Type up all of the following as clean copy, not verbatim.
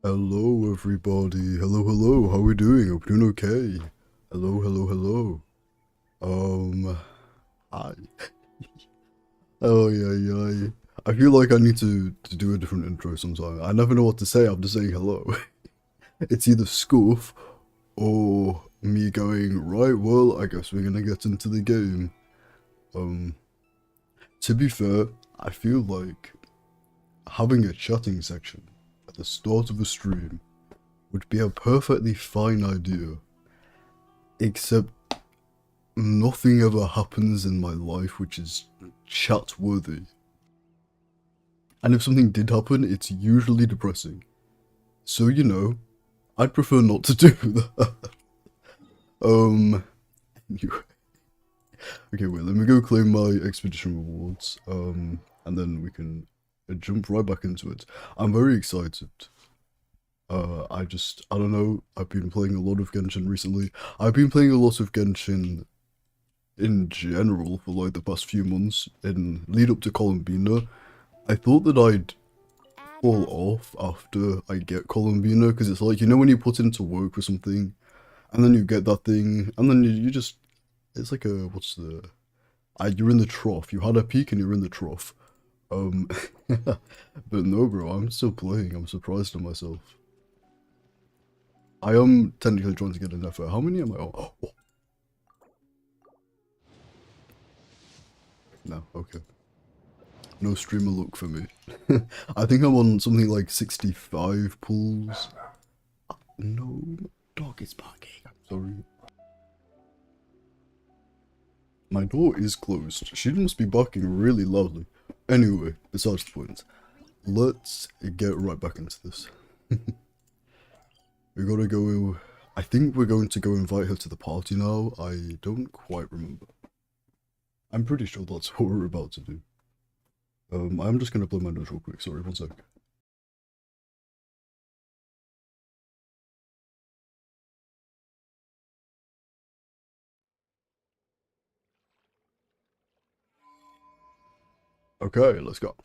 Hello, everybody. Hello, hello. How we doing? Hope you're doing okay. Hello, hello, hello. Hi. Oh, yeah, yeah. I feel like I need to do a different intro sometime. I never know what to say. I'm just saying hello. It's either Scoof or me going, right, well, I guess we're gonna get into the game. Um, to be fair, I feel like having a chatting section at the start of a stream would be a perfectly fine idea, except nothing ever happens in my life which is chat worthy. And if something did happen, it's usually depressing. So, I'd prefer not to do that. Anyway. Okay, wait, let me go claim my expedition rewards, and then we can jump right back into it. I'm very excited. I don't know, I've been playing a lot of Genshin recently. I've been playing a lot of Genshin in general for like the past few months in lead up to Columbina. I thought that I'd fall off after I get Columbina, because it's like, when you put into work for something and then you get that thing and then you just, it's like you're in the trough. You had a peak and you're in the trough. But no, bro, I'm still playing. I'm surprised at myself. I am technically trying to get an FA. How many am I on? Oh. No, okay. No streamer look for me. I think I'm on something like 65 pulls. No, dog is barking. I'm sorry. My door is closed. She must be barking really loudly. Anyway, besides the point. Let's get right back into this. We gotta go... I think we're going to go invite her to the party now. I don't quite remember. I'm pretty sure that's what we're about to do. I'm just gonna play my notes real quick. Sorry, one sec. Okay, let's go.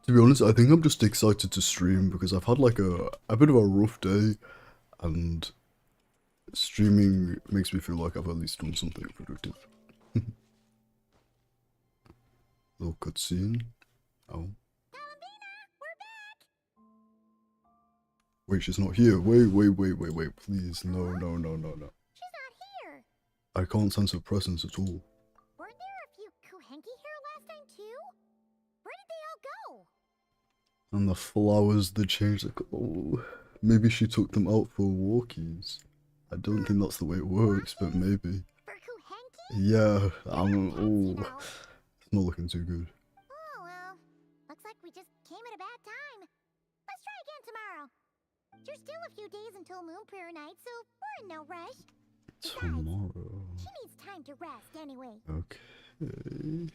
To be honest, I think I'm just excited to stream because I've had like a bit of a rough day, and streaming makes me feel like I've at least done something productive. Little cutscene. Oh. Wait, she's not here. Wait. Please, no. She's not here. I can't sense her presence at all. Weren't there a few Kuhenki here last time too? Where did they all go? And the flowers, they changed the... Oh, maybe she took them out for walkies. I don't think that's the way it works, but maybe. For Kuhenki? Yeah, Oh. It's not looking too good. Oh well. Looks like we just came at a bad time. Let's try again tomorrow. There's still a few days until Moon Prayer Night, so we're in no rush. Besides, Tomorrow. she needs time to rest anyway. Okay.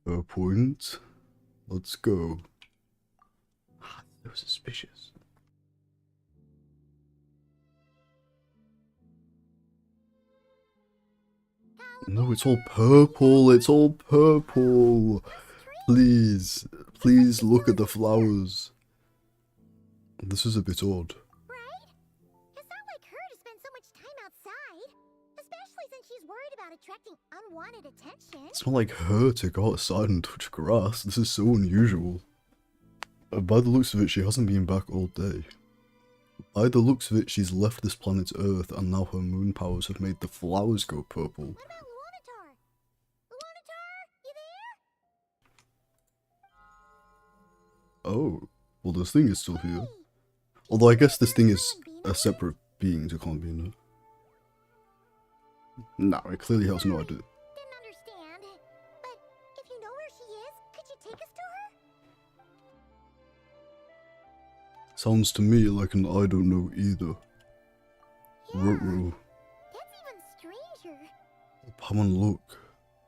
Fair point. Let's go. So suspicious. No, it's all purple. It's all purple. Please look at the flowers. This is a bit odd. Right? It's not like her to spend so much time outside. Especially since she's worried about attracting unwanted attention. It's not like her to go outside and touch grass. This is so unusual. By the looks of it, she hasn't been back all day. By the looks of it, she's left this planet Earth, and now her moon powers have made the flowers go purple. What about Luanatar? Luanatar, you there? Oh, well, this thing is still here. Although I guess this thing is a separate being to Columbina. No, it clearly has no idea. Didn't understand. But if you know where she is, could you take us to her? Sounds to me like an I don't know either. Ruh-roh. That's even stranger. Paimon, look.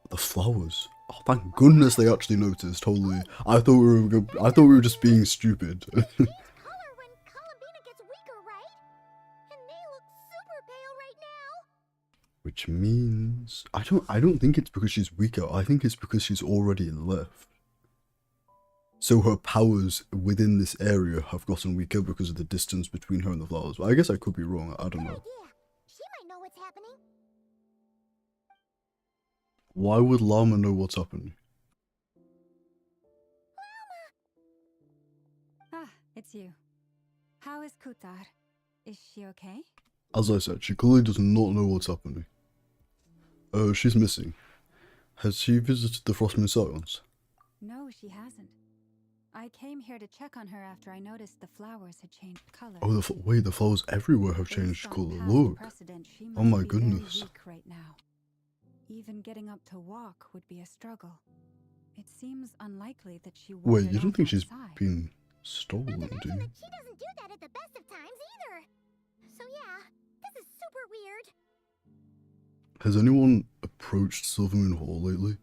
The flowers. Oh, thank goodness they actually noticed. Holy, I thought we were just being stupid. They change color when Columbina gets weaker, right? And they look super pale right now. Which means I don't think it's because she's weaker. I think it's because she's already left. So her powers within this area have gotten weaker because of the distance between her and the flowers. But I guess I could be wrong. I don't Good know. idea. She might know what's happening. Why would Llama know what's happening? Ah, it's you. How is Kutar? Is she okay? As I said, she clearly does not know what's happening. She's missing. Has she visited the Frostmoon Silence? No, she hasn't. I came here to check on her after I noticed the flowers had changed color. Oh, wait, the flowers everywhere have Based changed on color. past Look. precedent, she Oh must my be very goodness. weak right now. Even getting up to walk would be a struggle. It seems unlikely that she Wait, wandered you don't off think she's outside. been stolen, Not to do mention you? that she doesn't do that at the best of times either. So yeah, this is super weird. Has anyone approached Silvermoon Hall lately?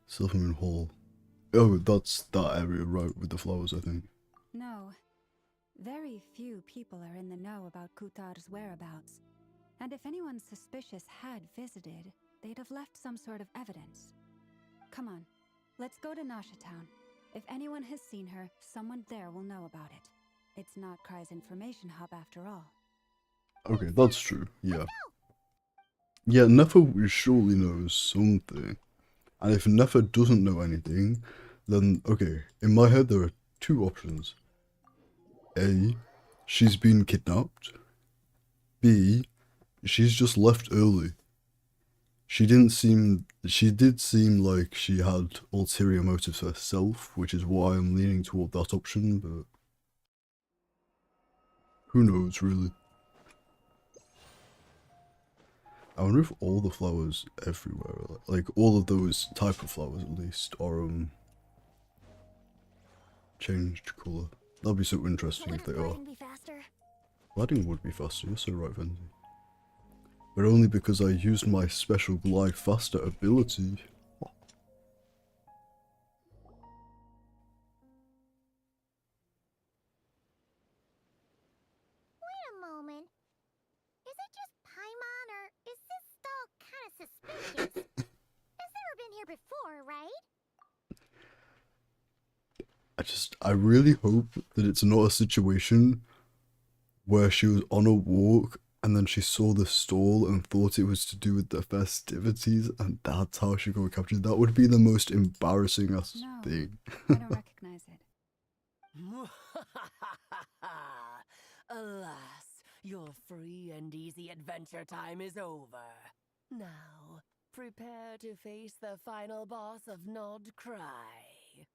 Silvermoon Hall. Oh, that's that area, right, with the flowers, I think. No. Very few people are in the know about Kutar's whereabouts. And if anyone suspicious had visited, they'd have left some sort of evidence. Come on, let's go to Nasha Town. If anyone has seen her, someone there will know about it. It's not Cry's information hub after all. Okay, that's true, yeah. Yeah, Nefer surely knows something. And if Nefer doesn't know anything, then, okay, in my head there are two options. A, she's been kidnapped. B, she's just left early. She did seem like she had ulterior motives herself, which is why I'm leaning toward that option, but who knows, really. I wonder if all the flowers everywhere, like all of those type of flowers at least, are changed colour. That'd be so interesting if they are. Be faster. Gliding would be faster, you're so right, Venzi. But only because I used my special glide faster ability. Wait a moment. Is it just Paimon or is this stall kind of suspicious? It's never been here before, right? I really hope that it's not a situation where she was on a walk and then she saw the stall and thought it was to do with the festivities and that's how she got captured. That would be the most embarrassing No, thing. I don't recognize it. Alas, your free and easy adventure time is over. Now, prepare to face the final boss of Nod Cry.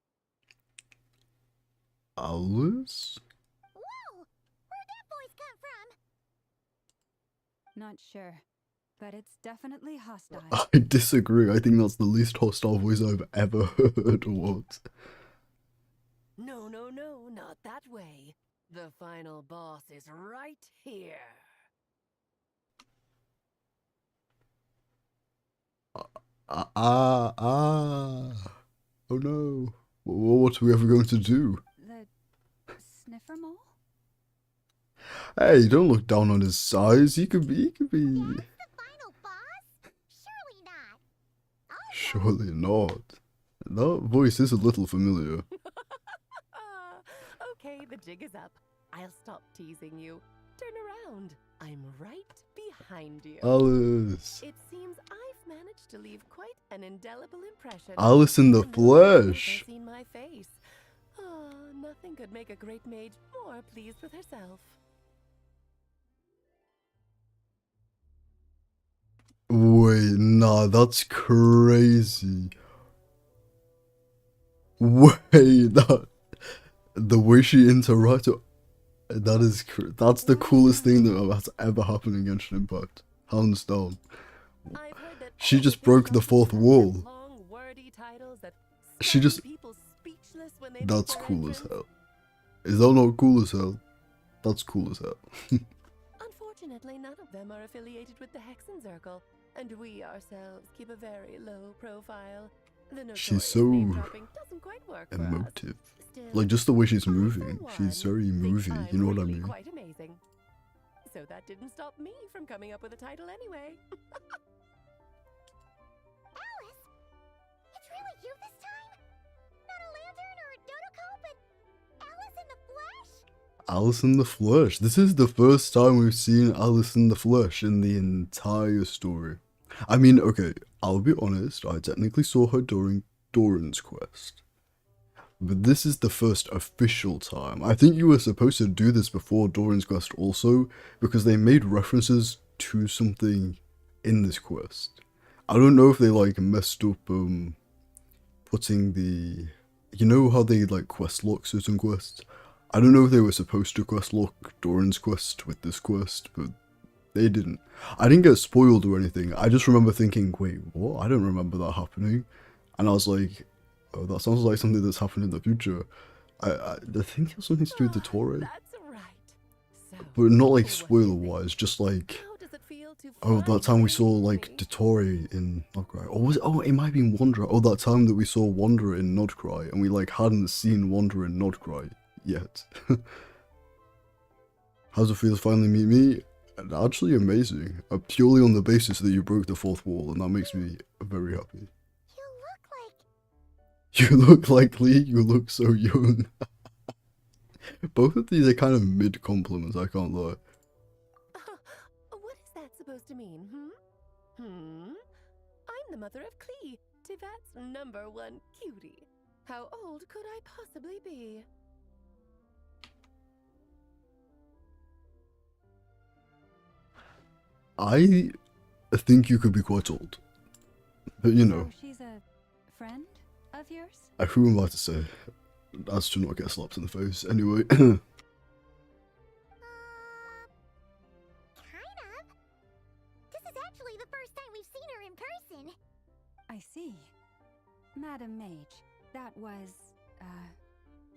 Alice? Whoa! Where'd that voice come from? Not sure, but it's definitely hostile. I disagree. I think that's the least hostile voice I've ever heard. What? No, not that way. The final boss is right here. Oh no. What are we ever going to do? The sniffer mole? Hey, don't look down on his size. He could be. The final boss? Surely not. Surely not. That voice is a little familiar. Okay, the jig is up. I'll stop teasing you. Turn around. I'm right behind you. Alice. It seems I've managed to leave quite an indelible impression. Alice in the And no one has flesh. seen my face. Nothing could make a great mage more pleased with herself. Wait, nah, that's crazy. Wait, the way she interacted, that's the coolest thing that has ever happened in Genshin Impact. Hands down. I've heard that She all just the broke the big fourth shops have wall. long, wordy titles that She stun just- people speechless when they make That's their cool as entrance. hell. Is that not cool as hell? That's cool as hell. Unfortunately, none of them are affiliated with the Hexen Circle, and we ourselves keep a very low profile. The She's notorious so name-dropping doesn't quite work for us. Emotive. Still, Like, just the way she's I, for moving. one, She's very think movie, I'm you know what I really mean? Quite amazing. So that didn't stop me from coming up with a title anyway. Alice? It's really you this time? Not a lantern or Alice in the flesh. This is the first time we've seen Alice in the flesh in the entire story. I mean, okay, I'll be honest, I technically saw her during Doran's quest. But this is the first official time. I think you were supposed to do this before Doran's quest also, because they made references to something in this quest. I don't know if they like messed up putting the, you know how they like quest lock certain quests? I don't know if they were supposed to quest lock Doran's quest with this quest, but they didn't. I didn't get spoiled or anything. I just remember thinking, wait, what? I don't remember that happening. And I was like, oh, that sounds like something that's happened in the future. I think it has something to do with the Torre. That's right. So, But not like what spoiler do you wise, think? just like, How does it feel to oh, that time we saw finally like meet? Dottore in Nodcry. Or was it, oh, it might have been Wanderer. Oh, that time that we saw Wanderer in Nodcry and we like hadn't seen Wanderer in Nodcry yet. How's it feel to finally meet me? Actually amazing. Purely on the basis that you broke the fourth wall, and that makes me very happy. You look like... You look like Lee, you look so young. Both of these are kind of mid compliments, I can't lie. What is that supposed to mean, I'm the mother of Klee, Tivat's #1 cutie. How old could I possibly be? I think you could be quite old. But you know, So she's a friend of yours? who am I to say? As to not get slapped in the face. Anyway, Kind of. This is actually the first time we've seen her in person. I see. Madam Mage, that was,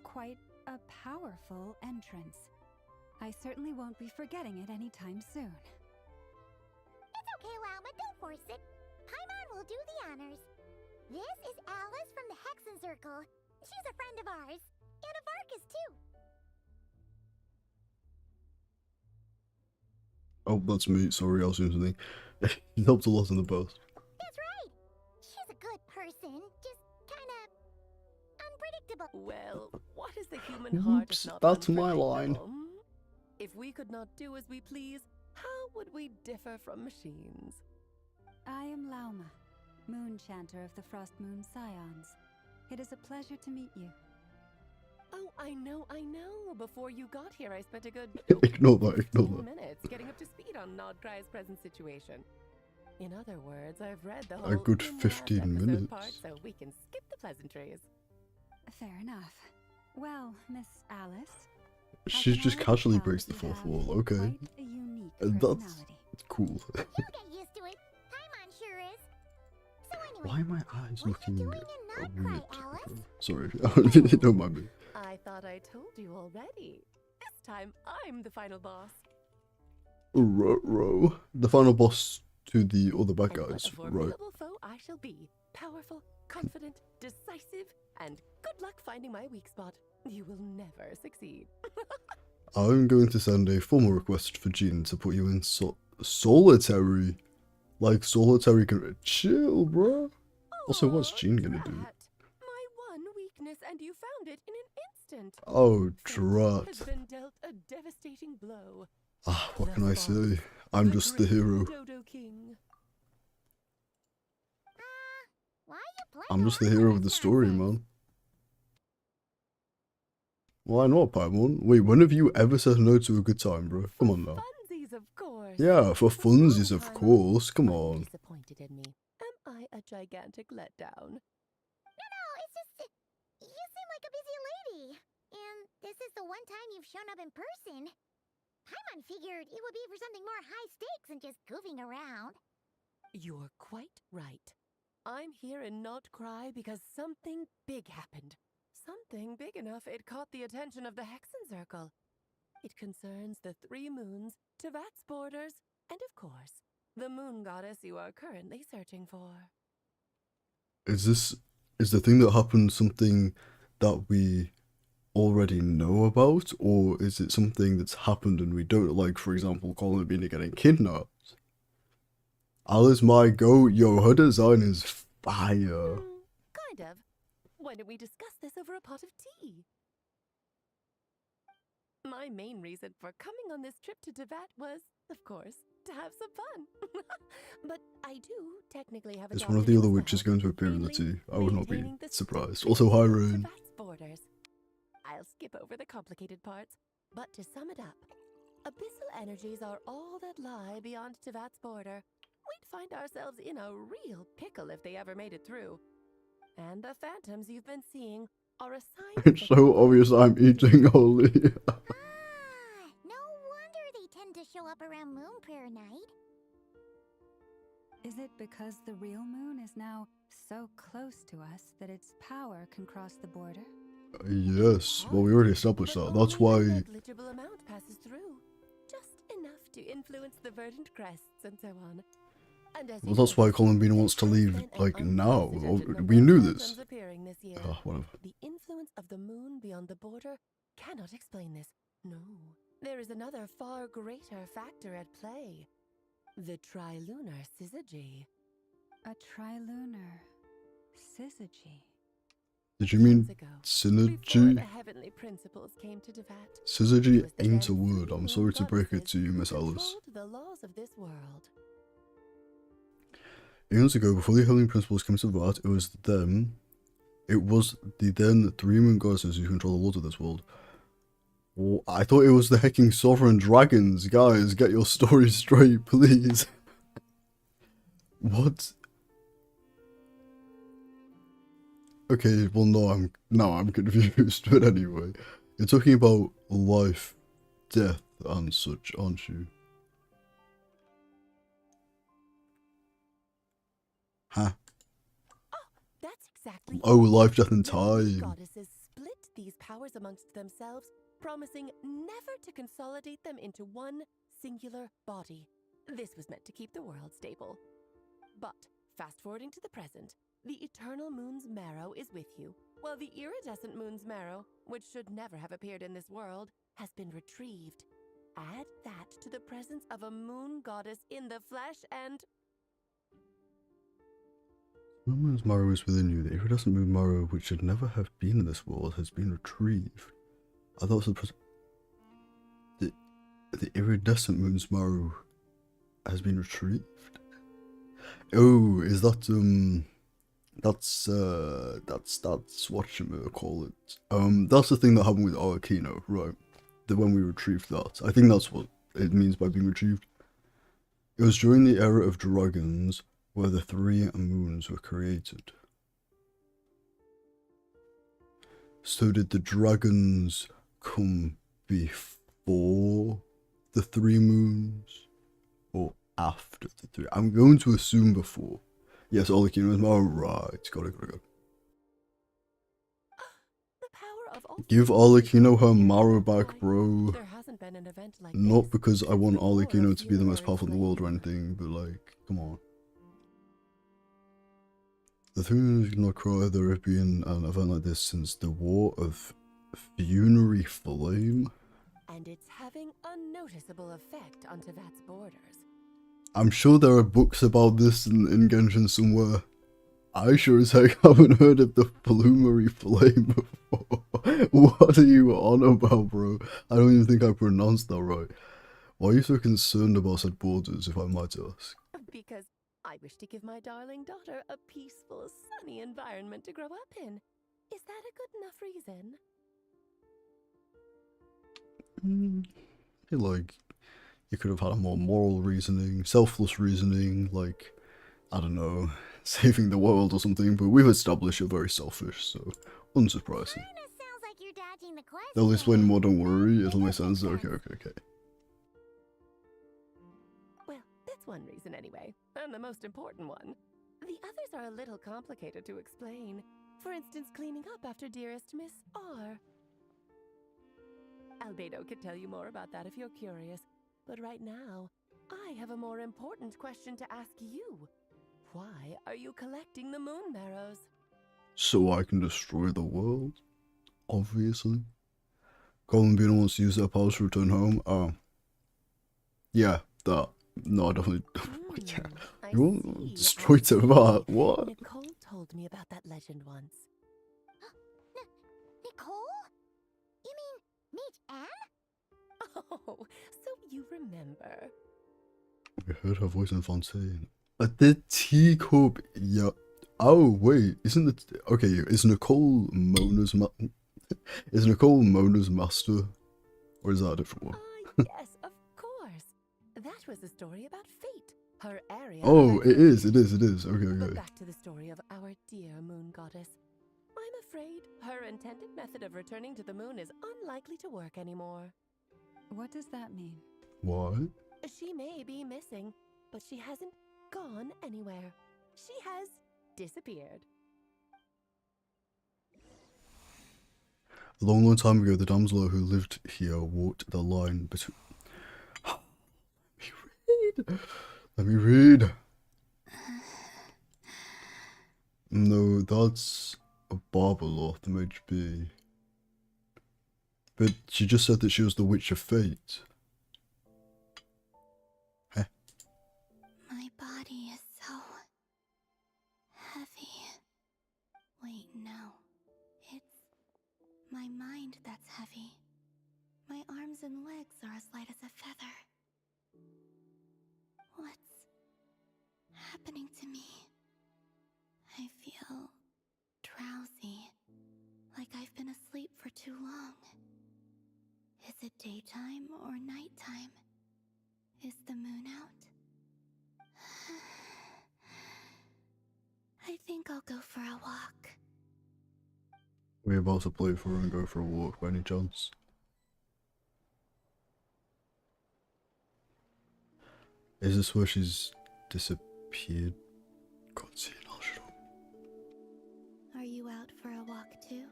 quite a powerful entrance. I certainly won't be forgetting it anytime soon. It's okay, Lauma, don't force it. Paimon will do the honors. This is Alice from the Hexen Circle. She's a friend of ours. And of Arcus, too. oh, that's me. Sorry, I was doing something. It helped a lot in the past. That's right. She's a good person. Just kinda... unpredictable. Well, what is the human heart Oops, if not that's my line. unpredictable? If we could not do as we please, how would we differ from machines? I am Lauma, Moon Chanter of the Frost Moon Scions. It is a pleasure to meet you. Oh, I know. Before you got here, I spent a good Ignore that, 15 minutes getting up to speed on Nodcry's present situation. In other words, I've read the whole good in-depth 15 episode minutes. part, so we can skip the pleasantries. Fair enough. Well, Miss Alice, I She can just already casually tell breaks that the you fourth have wall, okay. Quite a unique That's personality. cool. You'll get used to it. Paimon sure is. So anyway, Why are my eyes what are you looking doing in weird? Nodcry, Alice? Sorry, don't mind me. I thought I told you already. This time, I'm the final boss. Ruh-roh. The final boss to the other bad And what guys, a right? formidable foe I shall be. Powerful, confident, decisive, and good luck finding my weak spot. You will never succeed. I'm going to send a formal request for Jean to put you in solitary. Like, solitary can- Chill, bruh. Also, what's Aw, Jean gonna do? Drat. My one weakness, and you found it in an instant. Oh, Fate drat. has been dealt a devastating blow. Ah, what The can I fox, say? I'm just the great hero. Dodo King. Why are you playing I'm just the along hero with of the this story, nonsense? man. Why not, Paimon? Wait, when have you ever said no to a good time, bro? Come on now. Funsies, of course. Yeah, for What's wrong, funsies, of Paimon? course. Come Are you on. disappointed in me? Am I a gigantic letdown? No, it's just... you seem like a busy lady. And this is the one time you've shown up in person. Paimon figured it would be for something more high stakes than just goofing around. You're quite right. I'm here in Nodcry because something big happened. Something big enough it caught the attention of the Hexen Circle. It concerns the 3 moons, Tivat's borders, and of course, the moon goddess you are currently searching for. Is the thing that happened something that we already know about, or is it something that's happened and we don't, like, for example, Colin Beanie getting kidnapped? Alice, my goat, yo, her design is fire. Kind of. Why don't we discuss this over a pot of tea? My main reason for coming on this trip to Tibet was, of course, to have some fun. But I do technically have a Is one of the other job to do witches myself, going to appear in the mainly tea? I would not be maintaining the surprised. stability Also, hi, of Rain. Tibet's borders. I'll skip over the complicated parts, but to sum it up, abyssal energies are all that lie beyond Tibet's border. We'd find ourselves in a real pickle if they ever made it through. And the phantoms you've been seeing are a sign It's so obvious I'm eating Oli. No wonder they tend to show up around moon prayer night. Is it because the real moon is now so close to us that its power can cross the border? Yes, well, we already established that. That's only a why. negligible amount passes through, just enough to influence the verdant crests and so on. And as Well, you that's why noticed, Columbina wants to there has leave, been an like, now. unprecedented number We of knew phantoms this. appearing this year. Whatever. The influence of the moon beyond the border cannot explain this. No, there is another far greater factor at play. The trilunar syzygy. A trilunar syzygy. Did you mean Months ago, before synergy? the heavenly principles came to Tibet, Syzygy it was the ain't a then word. three I'm moon sorry to break it goddesses to you, who Miss Alice. controlled the laws of this world. Eons ago, before the heavenly principles came to that, it was the then three moon goddesses who control the laws of this world. Well, I thought it was the hecking sovereign dragons. Guys, get your story straight, please. What? Okay, well, now I'm confused, but anyway. You're talking about life, death, and such, aren't you? Huh? That's exactly Oh, it. life, death, and The moon time. goddesses split these powers amongst themselves, promising never to consolidate them into one singular body. This was meant to keep the world stable. But, fast forwarding to the present, the eternal moon's marrow is with you, while the iridescent moon's marrow, which should never have appeared in this world, has been retrieved. Add that to the presence of a moon goddess in the flesh and... The moon's marrow is within you. The iridescent moon marrow, which should never have been in this world, has been retrieved. I thought it was the iridescent moon's marrow has been retrieved. Oh, is that that's whatchamacallit. That's the thing that happened with Arlecchino, right? That when we retrieved that. I think that's what it means by being retrieved. It was during the era of dragons where the three moons were created. So did the dragons come before the three moons? Or after the three? I'm going to assume before. Yes, Arlecchino is right. Got it. The power of all Give Arlecchino her marrow back, bro. There hasn't been an event like Not this because I since want the War of Arlecchino to be the most Fjord powerful in the world or Flame. anything, but like, come on. The thing is not cry there have been an event like this since the War of Funery Flame. And it's having a noticeable effect on Tibet's borders. I'm sure there are books about this in Genshin somewhere. I sure as heck haven't heard of the Plumery Flame before. What are you on about, bro? I don't even think I pronounced that right. Why are you so concerned about said borders, if I might ask? Because I wish to give my darling daughter a peaceful, sunny environment to grow up in. Is that a good enough reason? I feel like you could have had a more moral reasoning, selfless reasoning, like, I don't know, saving the world or something, but we've established you're very selfish, so unsurprising. Kinda sounds like you're dodging the question. They'll explain more, don't worry, it'll make sense. Okay. Well, that's one reason anyway, and the most important one. The others are a little complicated to explain. For instance, cleaning up after dearest Miss R. Albedo could tell you more about that if you're curious, but right now, I have a more important question to ask you. Why are you collecting the moon marrows? So I can destroy the world? Obviously. Columbina wants to use their powers to return home. Yeah, that. No, I definitely. Yeah. I You won't see. destroy I see. Tibet? What? Nicole told me about that legend once. Nicole? You mean Mage Anne? Oh, so you remember. We heard her voice in Fontaine. The teacup, yeah. Oh wait, isn't it? Okay, is Nicole Mona's master, or is that a different one? Yes, of course. That was a story about fate. Her area. Oh, of it is. expertise. Okay, But okay. back to the story of our dear moon goddess. I'm afraid her intended method of returning to the moon is unlikely to work anymore. What does that mean? What? She may be missing, but she hasn't gone anywhere. She has disappeared. A long, long time ago, the damsel who lived here walked the line between. Let me read. No, that's a Barbeloth, MHB. But she just said that she was the Witch of Fate. Huh? My body is so heavy. Wait, no. It's my mind that's heavy. My arms and legs are as light as a feather. What's happening to me? I feel drowsy, like I've been asleep for too long. Is it daytime or nighttime? Is the moon out? I think I'll go for a walk. We're about to play for her and go for a walk by any chance. Is this where she's disappeared? God, see it, I'll shut up. Are you out for a walk too?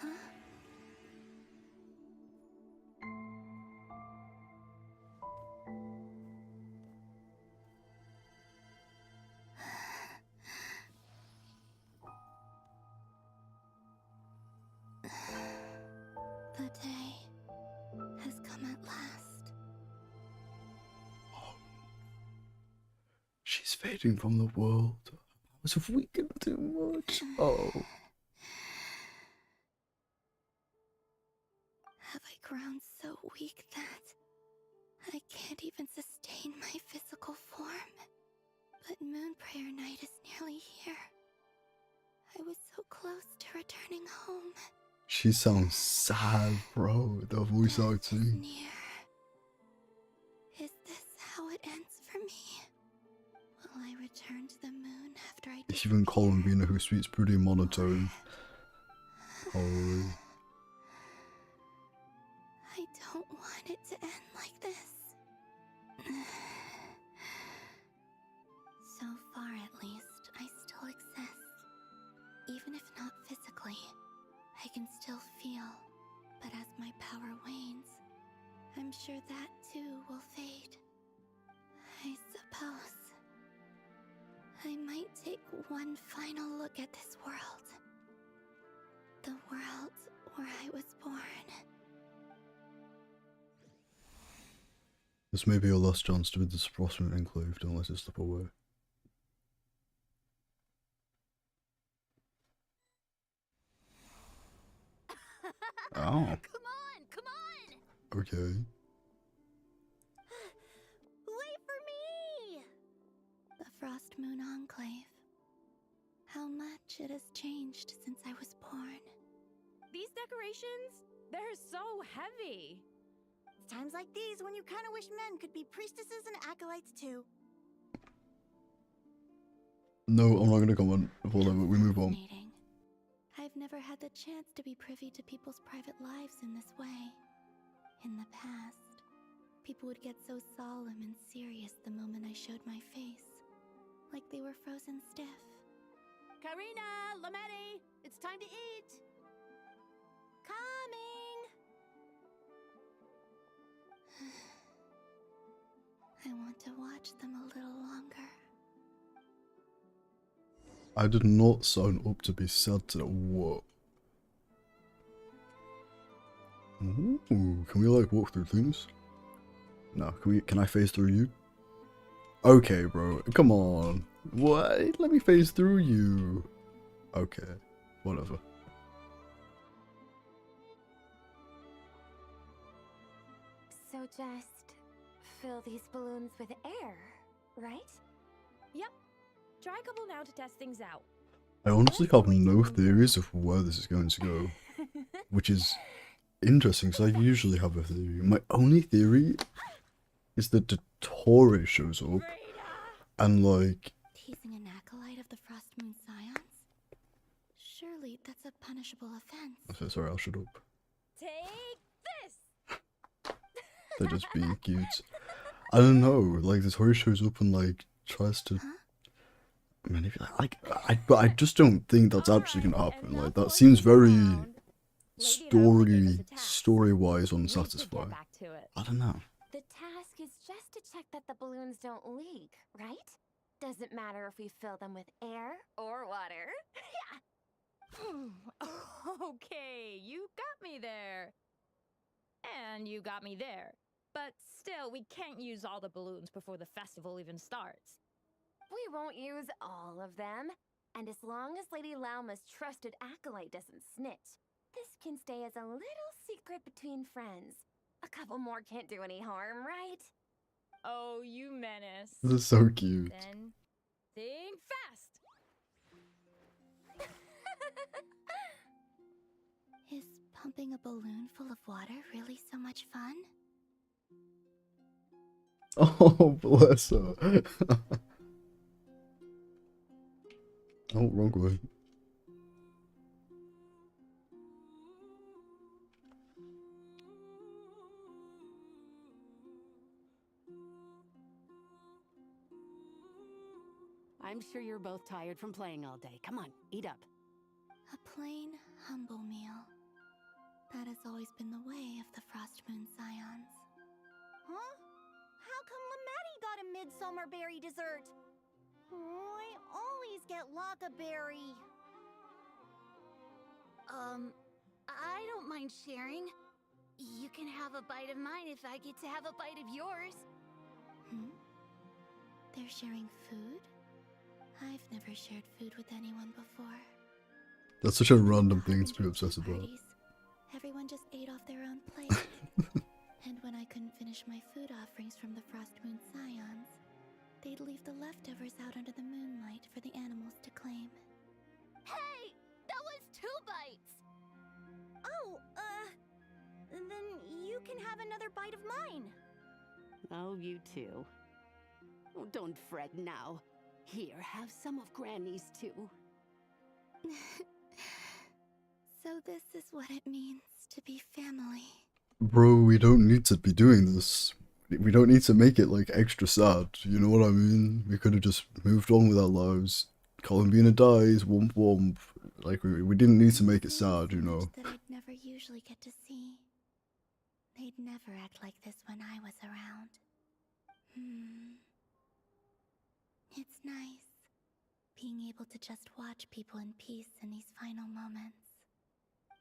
Huh? The day has come at last. Oh. She's fading from the world. As if we can do much. Oh. Have I grown so weak that I can't even sustain my physical form? But Moon Prayer Night is nearly here. I was so close to returning home. She sounds sad, bro. The voice Death is acting. near. Is this how it ends for me? Will I return to the moon after I It's even disappear? Columbina who speaks pretty monotone. Holy. I don't want it to end like this. So far, at least, I still exist. Even if not physically, I can still feel. But as my power wanes, I'm sure that too will fade. I suppose I might take one final look at this world. The world where I was born. This may be your last chance to rid this Frostman enclave. Don't let it slip away. Oh. Come on! Okay. Wait for me! The Frost Moon Enclave. How much it has changed since I was born. These decorations, they're so heavy. It's times like these when you kind of wish men could be priestesses and acolytes too. No, I'm not gonna comment. Whatever, we move on. Fascinating. I've never had the chance to be privy to people's private lives in this way. In the past, people would get so solemn and serious the moment I showed my face. Like they were frozen stiff. Karina, Lametti, it's time to eat. Coming! I want to watch them a little longer. I did not sign up to be sad to what? Ooh, can we like walk through things? No, can I phase through you? Okay, bro, come on. What? Let me phase through you. Okay, whatever. just fill these balloons with air, right? Yep. Try a couple now to test things out. I honestly have no theories of where this is going to go, which is interesting because I usually have a theory. My only theory is that the Torre shows up and like Teasing an acolyte of the Frost Moon Scions? Surely that's a punishable offense. sorry, I'll shut up. Take this! They're just being cute. I don't know, like the Torre shows up and like tries to manipulate. But I just don't think that's actually gonna happen. Like that seems very story-wise unsatisfying. I don't know. The task is just to check that the balloons don't leak, right? Doesn't matter if we fill them with air or water. Okay, you got me there. And you got me there. But still, we can't use all the balloons before the festival even starts. We won't use all of them. And as long as Lady Lauma's trusted acolyte doesn't snitch, this can stay as a little secret between friends. A couple more can't do any harm, right? Oh, you menace. This is so cute. Then, think fast! Is pumping a balloon full of water really so much fun? Oh, bless her. Oh, wrong way. I'm sure you're both tired from playing all day. Come on, eat up. A plain, humble meal. That has always been the way of the Frost Moon Scions. Huh? How come Lamatti got a midsummer berry dessert? Oh, I always get Lockaberry. I don't mind sharing. You can have a bite of mine if I get to have a bite of yours. They're sharing food? I've never shared food with anyone before. That's such a random thing to be obsessed about. Parties, everyone just ate off their own plate. And when I couldn't finish my food offerings from the Frost Moon Scions, they'd leave the leftovers out under the moonlight for the animals to claim. Hey! That was 2 bites! Oh, then you can have another bite of mine. Oh, you too. Oh, don't fret now. Here, have some of Granny's too. So this is what it means to be family. Bro, we don't need to be doing this. We don't need to make it like extra sad, you know what I mean? We could have just moved on with our lives. Columbina dies, womp womp. Like, we didn't need to make it sad, you know? That I'd never usually get to see. They'd never act like this when I was around. It's nice, being able to just watch people in peace in these final moments.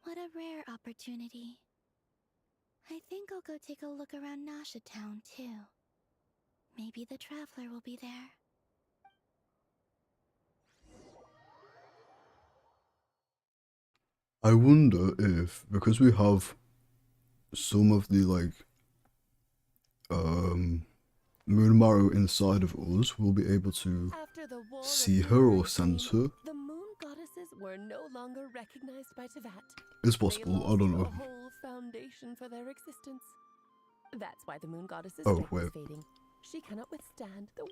What a rare opportunity. I think I'll go take a look around Nasha Town, too. Maybe the Traveler will be there. I wonder if, because we have some of the, like, Moon Marrow inside of us, we'll be able to see her or sense her. The moon goddesses were no longer recognized by Tevat. It's possible, I don't know. The whole foundation for their existence. That's why the moon goddess's Oh, strength is wait. fading. She cannot withstand the...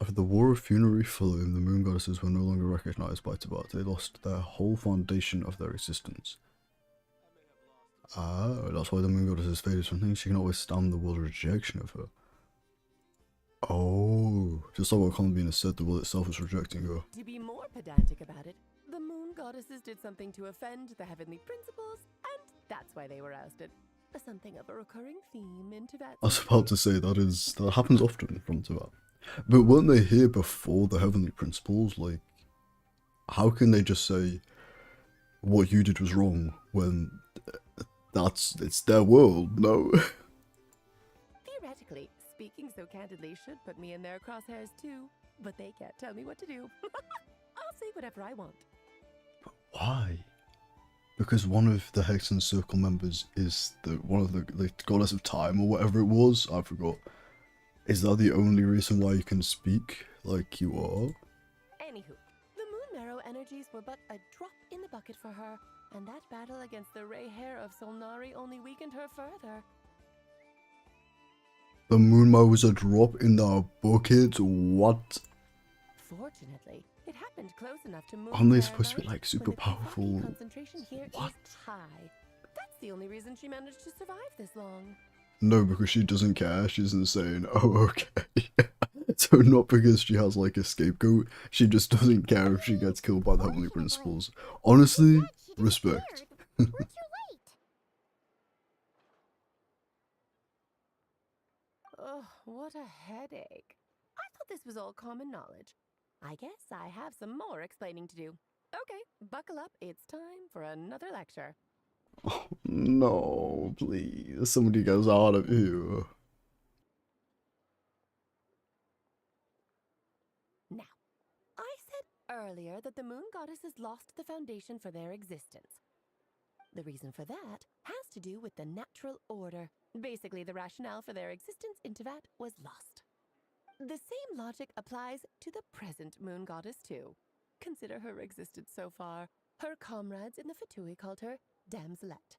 After the War of Funerary Flame, the Moon Goddesses were no longer recognized by Tevat. They lost their whole foundation of their existence. Ah, that's why the Moon Goddesses faded from things. She cannot withstand the world's rejection of her. Oh, just like what Columbina said, the world itself was rejecting her. To be more pedantic about it, the moon goddesses did something to offend the heavenly principles, and that's why they were ousted. Something of a recurring theme in Tibet. I was about to say, that happens often from Tevat. But weren't they here before the heavenly principles? Like, how can they just say what you did was wrong when it's their world? No. Theoretically, speaking so candidly should put me in their crosshairs too, but they can't tell me what to do. I'll say whatever I want. Why? because one of the Hexen Circle members is one of the goddess of time or whatever it was. I forgot. Is that the only reason why you can speak like you are? Anywho, the moon marrow energies were but a drop in the bucket for her, and that battle against the Ray Hair of Solnari only weakened her further. The moon marrow was a drop in the bucket? What? Fortunately, it happened close enough to moon Aren't they prayer supposed to be night like super when the powerful? Kizaki concentration here is What? high. That's the only reason she managed to survive this long. No, because she doesn't care. She's insane. Oh, okay. So not because she has like a scapegoat. She just doesn't care if she gets killed by the Heavenly Principles. Honestly, respect. We're too late. Ugh, what a headache. I thought this was all common knowledge. I guess I have some more explaining to do. Okay, buckle up. It's time for another lecture. Oh, no, please. Somebody goes out of here. Now, I said earlier that the moon goddesses lost the foundation for their existence. The reason for that has to do with the natural order. Basically, the rationale for their existence in Tevat was lost. The same logic applies to the present moon goddess too. Consider her existence so far. Her comrades in the Fatui called her Damselette.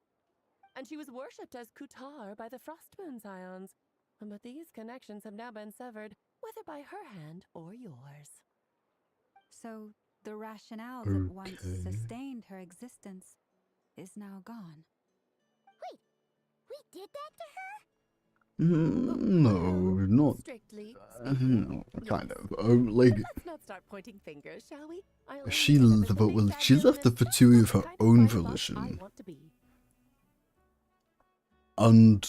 And she was worshipped as Kutar by the Frost Moon Scions. But these connections have now been severed, whether by her hand or yours. So the rationale that once Okay. sustained her existence is now gone. We did that to her? No, not Strictly speaking, kind yes. of. Like, Let's not start pointing fingers, shall we? I'll she only step into the she main left the character and Fatui assert of her the kind own final boss volition. I want to be. And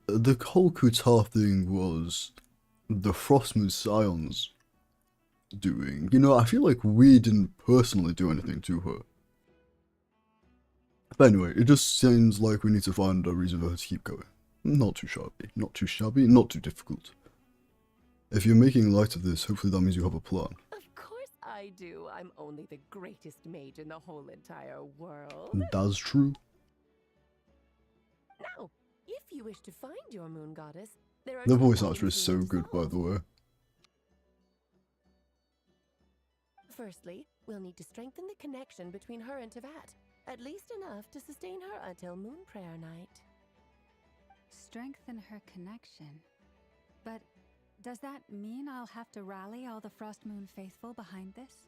the whole Kutar thing was the Frostmoon Scions doing. You know, I feel like we didn't personally do anything to her. But anyway, it just seems like we need to find a reason for her to keep going. Not too shabby, not too shabby, not too difficult. If you're making light of this, hopefully that means you have a plan. Of course I do. I'm only the greatest mage in the whole entire world. That's true. Now, if you wish to find your moon goddess, there are The two voice problems actor is you so need to good, by solve. the way. Firstly, we'll need to strengthen the connection between her and Tevat, at least enough to sustain her until moon prayer night. Strengthen her connection. But does that mean I'll have to rally all the Frost Moon faithful behind this?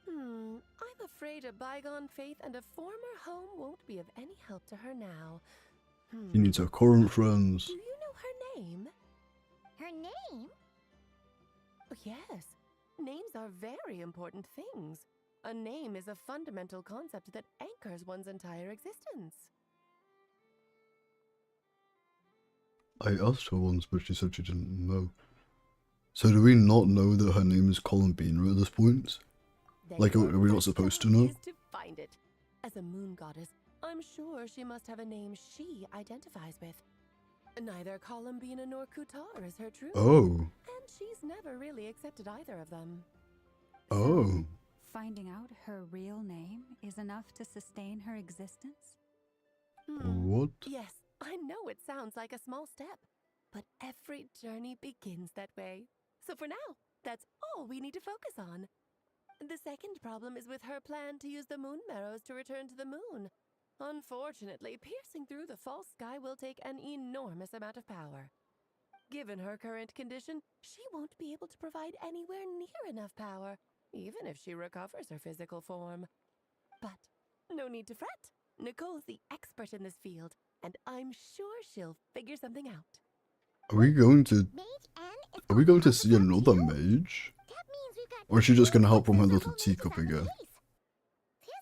I'm afraid a bygone faith and a former home won't be of any help to her now. She needs her current friends. Do you know her name? Her name? Oh, yes. Names are very important things. A name is a fundamental concept that anchors one's entire existence. I asked her once, but she said she didn't know. So do we not know that her name is Columbina at this point? Then Like, your are we not first supposed job to know? is to find it. As a moon goddess, I'm sure she must have a name she identifies with. Neither Columbina nor Kutar is her true. Oh. And she's never really accepted either of them. Oh. Finding out her real name is enough to sustain her existence? What? Yes, I know it sounds like a small step, but every journey begins that way. So for now, that's all we need to focus on. The second problem is with her plan to use the moon marrows to return to the moon. Unfortunately, piercing through the false sky will take an enormous amount of power. Given her current condition, she won't be able to provide anywhere near enough power, even if she recovers her physical form. But no need to fret. Nicole's the expert in this field, and I'm sure she'll figure something out. Are we going to Mage N is Are we going to also see another too? mage? That means we've got Or is she just gonna two help from her little successful teacup mages on the again? case.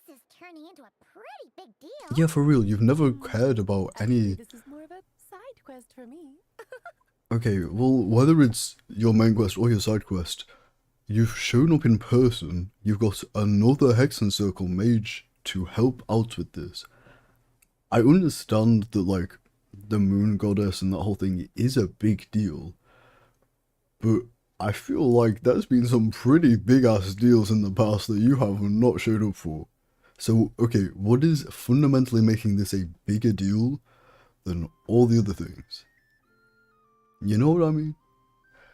This is turning into a pretty big deal. Yeah, for real, you've never cared about Actually, any... this is more of a side quest for me. Okay, well, whether it's your main quest or your side quest, you've shown up in person, you've got another Hexen Circle mage to help out with this. I understand that, like, the moon goddess and that whole thing is a big deal, but I feel like there's been some pretty big ass deals in the past that you have not showed up for. So, okay, what is fundamentally making this a bigger deal than all the other things? You know what I mean?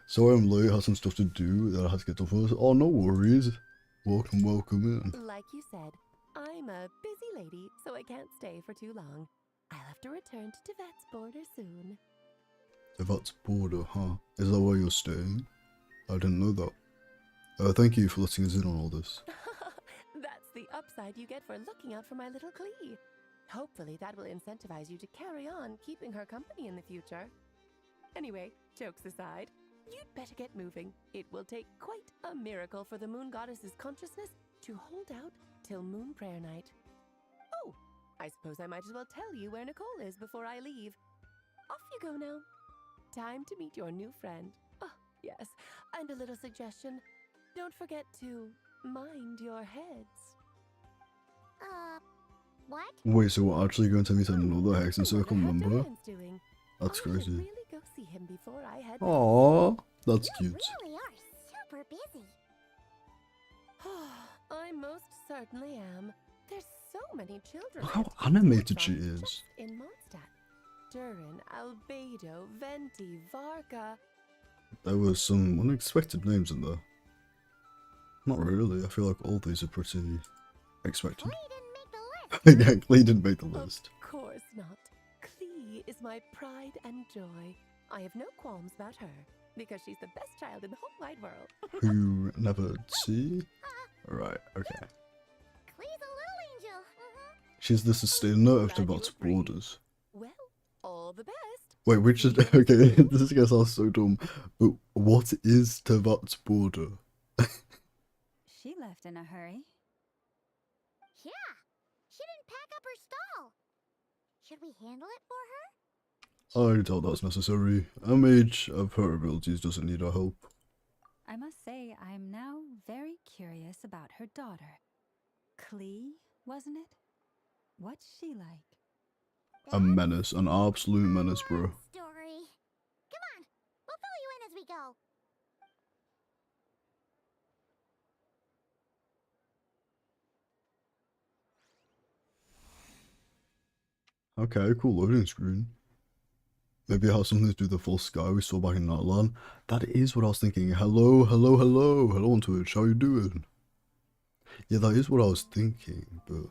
Sorry I'm late, I had some stuff to do that I had to get done first. Oh, no worries. Welcome, welcome in. Like you said, I'm a busy lady, so I can't stay for too long. I'll have to return to Tibet's border soon. Tibet's border, huh? Is that where you're staying? I didn't know that. Thank you for letting us in on all this. That's the upside you get for looking out for my little Klee. Hopefully that will incentivize you to carry on keeping her company in the future. Anyway, jokes aside, you'd better get moving. It will take quite a miracle for the moon goddess's consciousness to hold out till moon prayer night. Oh, I suppose I might as well tell you where Nicole is before I leave. Off you go now. Time to meet your new friend. Oh, yes, and a little suggestion. Don't forget to mind your heads. What? Wait, so we're actually going to meet another Hexen Circle member? Dylan's doing. That's I should crazy. really go see him before I head. Aww, that's You cute. really are super busy. I most certainly am. There's so many children. Look how to animated choose she from is. just in Mondstadt. Durin, Albedo, Venti, Varka. There were some unexpected names in there. Not really, I feel like all these are pretty expected. Klee didn't make the list. Yeah, Klee didn't make the list. Of course not. Klee is my pride and joy. I have no qualms about her, because she's the best child in the whole wide world. Who never see? Right, okay. Klee's a little angel. She's the sustainer of Tibet's borders. Well, all the best. Wait, which is okay, this is gonna sound so dumb, but what is Tibet's border? She left in a hurry. Yeah, she didn't pack up her stall. Should we handle it for her? I doubt that's necessary. A mage of her abilities doesn't need our help. I must say, I'm now very curious about her daughter. Klee, wasn't it? What's she like? A menace, an absolute menace, bro. Story. Come on, we'll fill you in as we go. Okay, cool loading screen. Maybe it has something to do with the full sky we saw back in Natlan. That is what I was thinking. Hello, hello, hello. Hello on Twitch, how you doing? Yeah, that is what I was thinking, but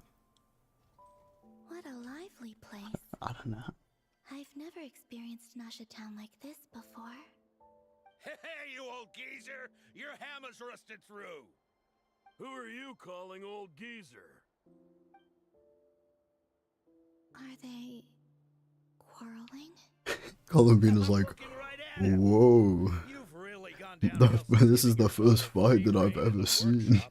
What a lively place. I don't know. I've never experienced Nasha Town like this before. Hey, you old geezer! Your hammer's rusted through! Who are you calling old geezer? Are they quarreling? Columbina's like, Looking right at him. whoa. You've really gone downhill This is the since you first fell fight that off I've the ever workshop. seen.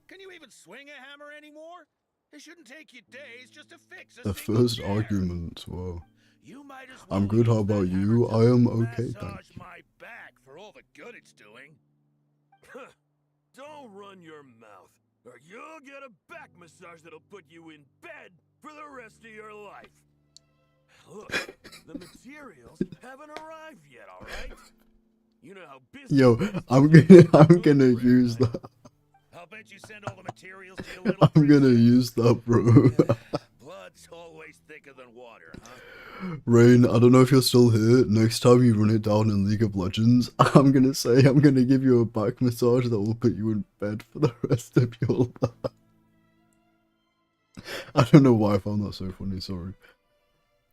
Can you even swing a hammer anymore? It shouldn't take you days just to fix a The single first chair. argument, wow. You might as I'm well good, how use that about hammer you? to I am okay, thank massage you. my back for all the good it's doing. Don't run your mouth, or you'll get a back massage that'll put you in bed for the rest of your life. Look, the materials haven't arrived yet, all right? You know how busy Yo, it is I'm to gonna do I'm food gonna every use night. that. I'll bet you send all the materials to your little I'm gonna freezer. use that, bro. Blood's always thicker than water, huh? Rain, I don't know if you're still here. Next time you run it down in League of Legends, I'm gonna give you a back massage that will put you in bed for the rest of your life. I don't know why I found that so funny, sorry.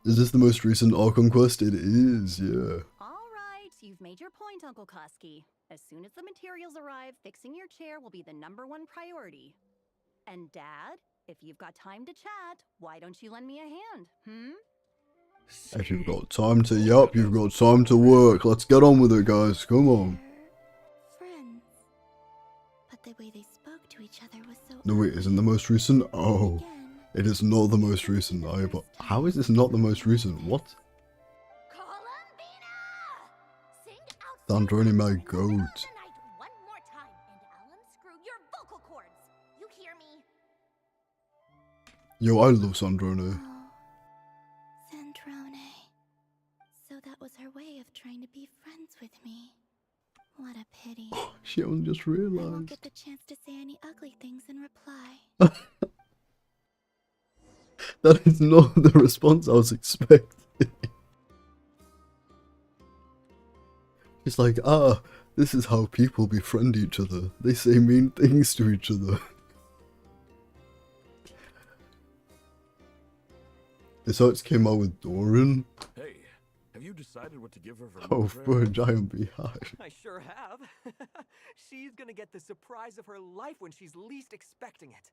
Is this the most recent Archon quest? It is, yeah. All right, you've made your point, Uncle Kusky. As soon as the materials arrive, fixing your chair will be the #1 priority. And Dad, if you've got time to chat, why don't you lend me a hand, If you've got time to, yup, you've got time to work. Let's get on with it, guys. Come on. They're friends. But the way they spoke to each other was so No, wait, isn't the most recent? Oh, Again, it is not the most recent. How is this not the most recent? What? Columbina! Sing out Sandroni, my in the middle of goat. the night one more time, and I'll unscrew your vocal cords. You hear me? Yo, I love Sandroni. oh, Sandrone. So that was her way of trying to be friends with me. What a pity. She only just I won't realized. get the chance to say any ugly things in reply. That is not the response I was expecting. It's like, this is how people befriend each other. They say mean things to each other. This arts came out with Doran. Hey, have you decided what to give her for Oh, moon prayer? fudge, I am behind. I sure have. She's gonna get the surprise of her life when she's least expecting it.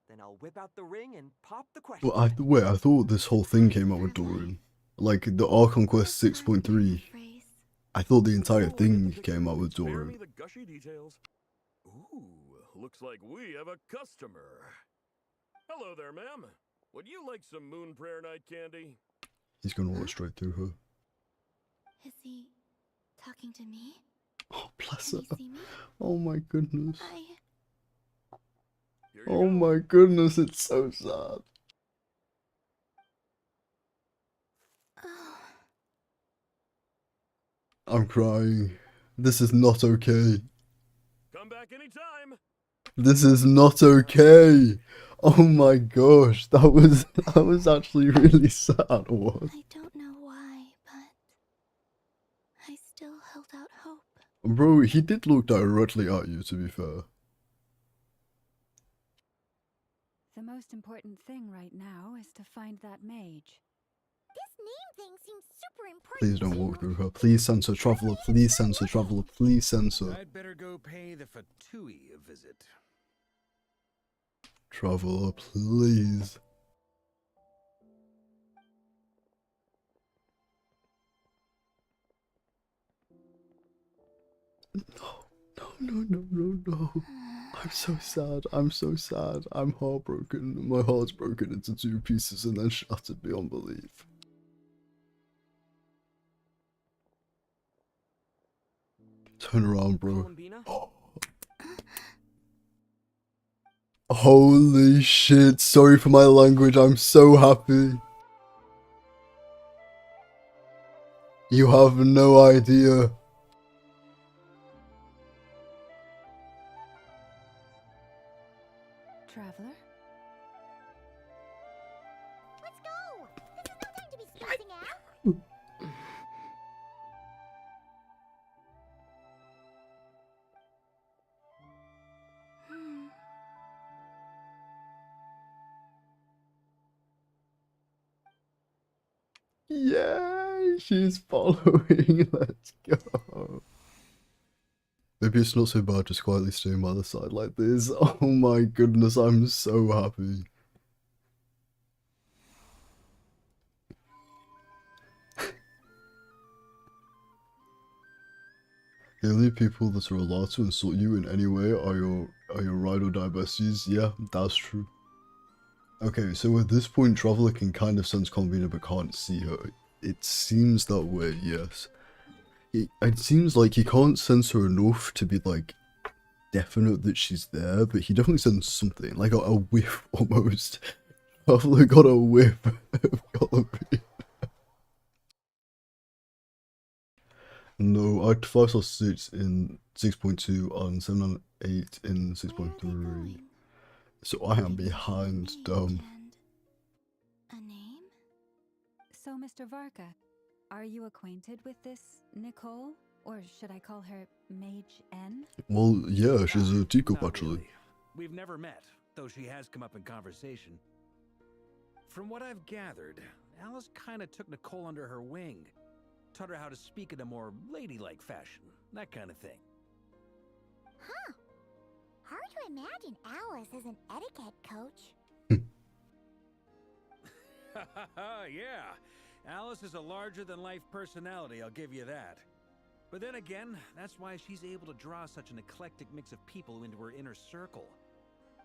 Then I'll whip out the ring and pop the question. Well, wait, I thought this whole thing came out with Doran. Like, the Archon Quest 6.3. I thought the entire thing came out with Spare me Doran. the gushy details. Ooh, looks like we have a customer. Hello there, ma'am. Would you like some moon prayer night candy? He's gonna walk straight through her. Is he talking to me? Oh, bless Can her. you see me? Oh my goodness. Here you Oh go. my goodness, it's so sad. Oh, I'm crying. This is not okay. Come back anytime. This is not okay. Oh my gosh, that was actually really sad. What? I don't know why, but I still held out hope. Bro, he did look directly at you, to be fair. The most important thing right now is to find that mage. This name thing seems super important. Please don't walk through her. Please censor Traveler. Please censor Traveler. Please censor. I'd better go pay the Fatui a visit. Traveler, please. No. I'm so sad. I'm so sad. I'm heartbroken. My heart's broken into two pieces and then shattered beyond belief. Turn around, bro. Columbina? Holy shit. Sorry for my language. I'm so happy. You have no idea. Traveler? Let's go! This is no time to be stressing out. Yay! She's following. Let's go. Maybe it's not so bad just quietly staying by the side like this. Oh my goodness, I'm so happy. The only people that are allowed to insult you in any way are your ride or die besties. Yeah, that's true. Okay, so at this point, Traveler can kind of sense Convener but can't see her. It seems that way, yes. It seems like he can't sense her enough to be, like, definite that she's there, but he definitely senses something, like a whiff almost. Traveler got a whiff of Gollum. No, I had 5/6 in 6.2 and 7 and 8 in 6.3. So I am behind, dumb. A name? So, Mr. Varka, are you acquainted with this Nicole? Or should I call her Mage N? Well, yeah, she's a teacup, Not actually. really. We've never met, though she has come up in conversation. From what I've gathered, Alice kinda took Nicole under her wing. Taught her how to speak in a more ladylike fashion, that kind of thing. Huh. Hard to imagine Alice as an etiquette coach. Yeah, Alice is a larger-than-life personality, I'll give you that. But then again, that's why she's able to draw such an eclectic mix of people into her inner circle.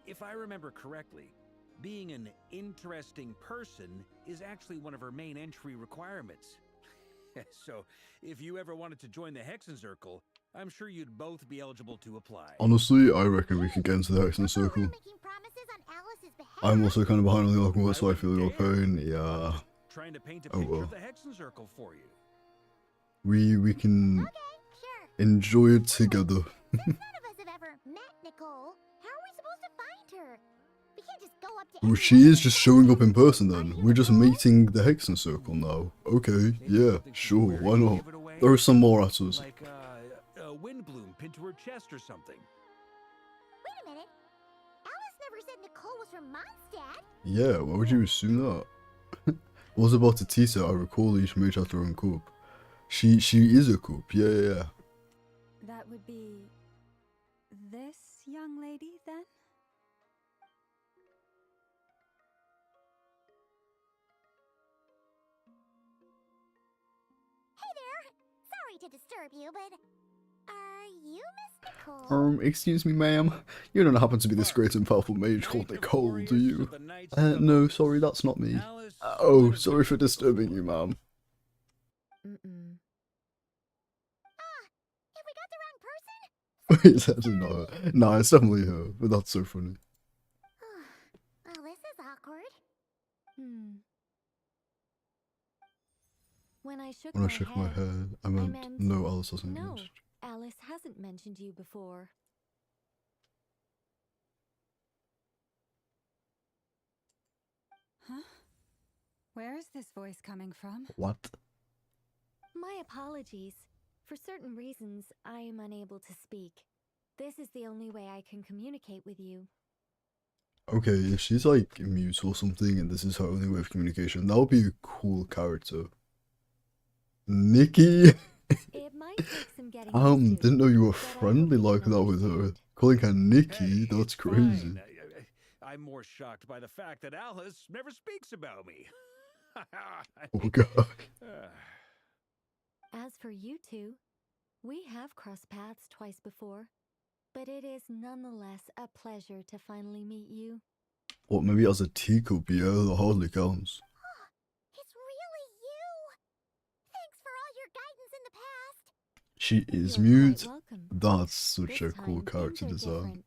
If I remember correctly, being an interesting person is actually one of her main entry requirements. So, if you ever wanted to join the Hexen Circle, I'm sure you'd both be eligible to apply. Honestly, I reckon we could get into the Hexen Circle. Making promises on Alice's behalf. I'm also kind of behind on the Arkham West, so I I feel your wouldn't pain. Yeah. Trying to paint a Oh, picture well. of the Hexen Circle for you. We can Okay, sure. enjoy it together. Since none of us have ever met Nicole, how are we supposed to find her? We can't just go up to Well, everyone she is and just say, showing up in person "Are then. you We're just Nicole?" meeting the Hexen Circle now. Okay, yeah, something she sure, wears why to not? give it away? Throw some more at us. Like a wind bloom pinned to her chest or something. Wait a minute. Alice never said Nicole was from Mondstadt. Yeah, why would you assume that? What was about to tease her? I recall each mage had their own cup. She is a cup, yeah. That would be this young lady, then? Hey there. Sorry to disturb you, but are you Miss Nicole? Excuse me, ma'am. You don't happen to be this great and powerful mage called Nicole, do you? No, sorry, that's not me. Oh, sorry for disturbing you, ma'am. Mm-mm. Have we got the wrong person? Wait, that's not her. Nah, it's definitely her, but that's so funny. Well, this is awkward. When I shook When I my shook head, my head, I meant, meant no, Alice hasn't no, mentioned. Alice hasn't mentioned you before. Huh? Where is this voice coming from? What? My apologies. For certain reasons, I am unable to speak. This is the only way I can communicate with you. Okay, if she's like mute or something and this is her only way of communication, that would be a cool character. Nikki! It might take some getting used to, Didn't know you were but I hope friendly you like can that with her. understand. Calling her Nikki, Hey, that's it's crazy. fine. I'm more shocked by the fact that Alice never speaks about me. Oh god. As for you two, we have crossed paths twice before, but it is nonetheless a pleasure to finally meet you. What, maybe as a teacup, yeah, that hardly counts. It's really you. Thanks for all your guidance in the past. She is You're mute. quite welcome. That's such This a cool time, character things are design. different.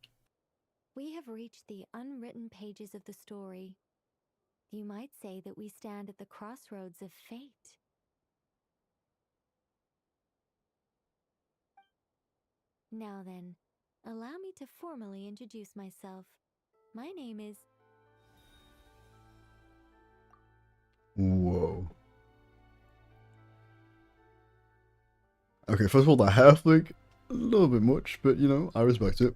We have reached the unwritten pages of the story. You might say that we stand at the crossroads of fate. Now then, allow me to formally introduce myself. My name is... Whoa. Okay, first of all, the hair flick, a little bit much, but you know, I respect it.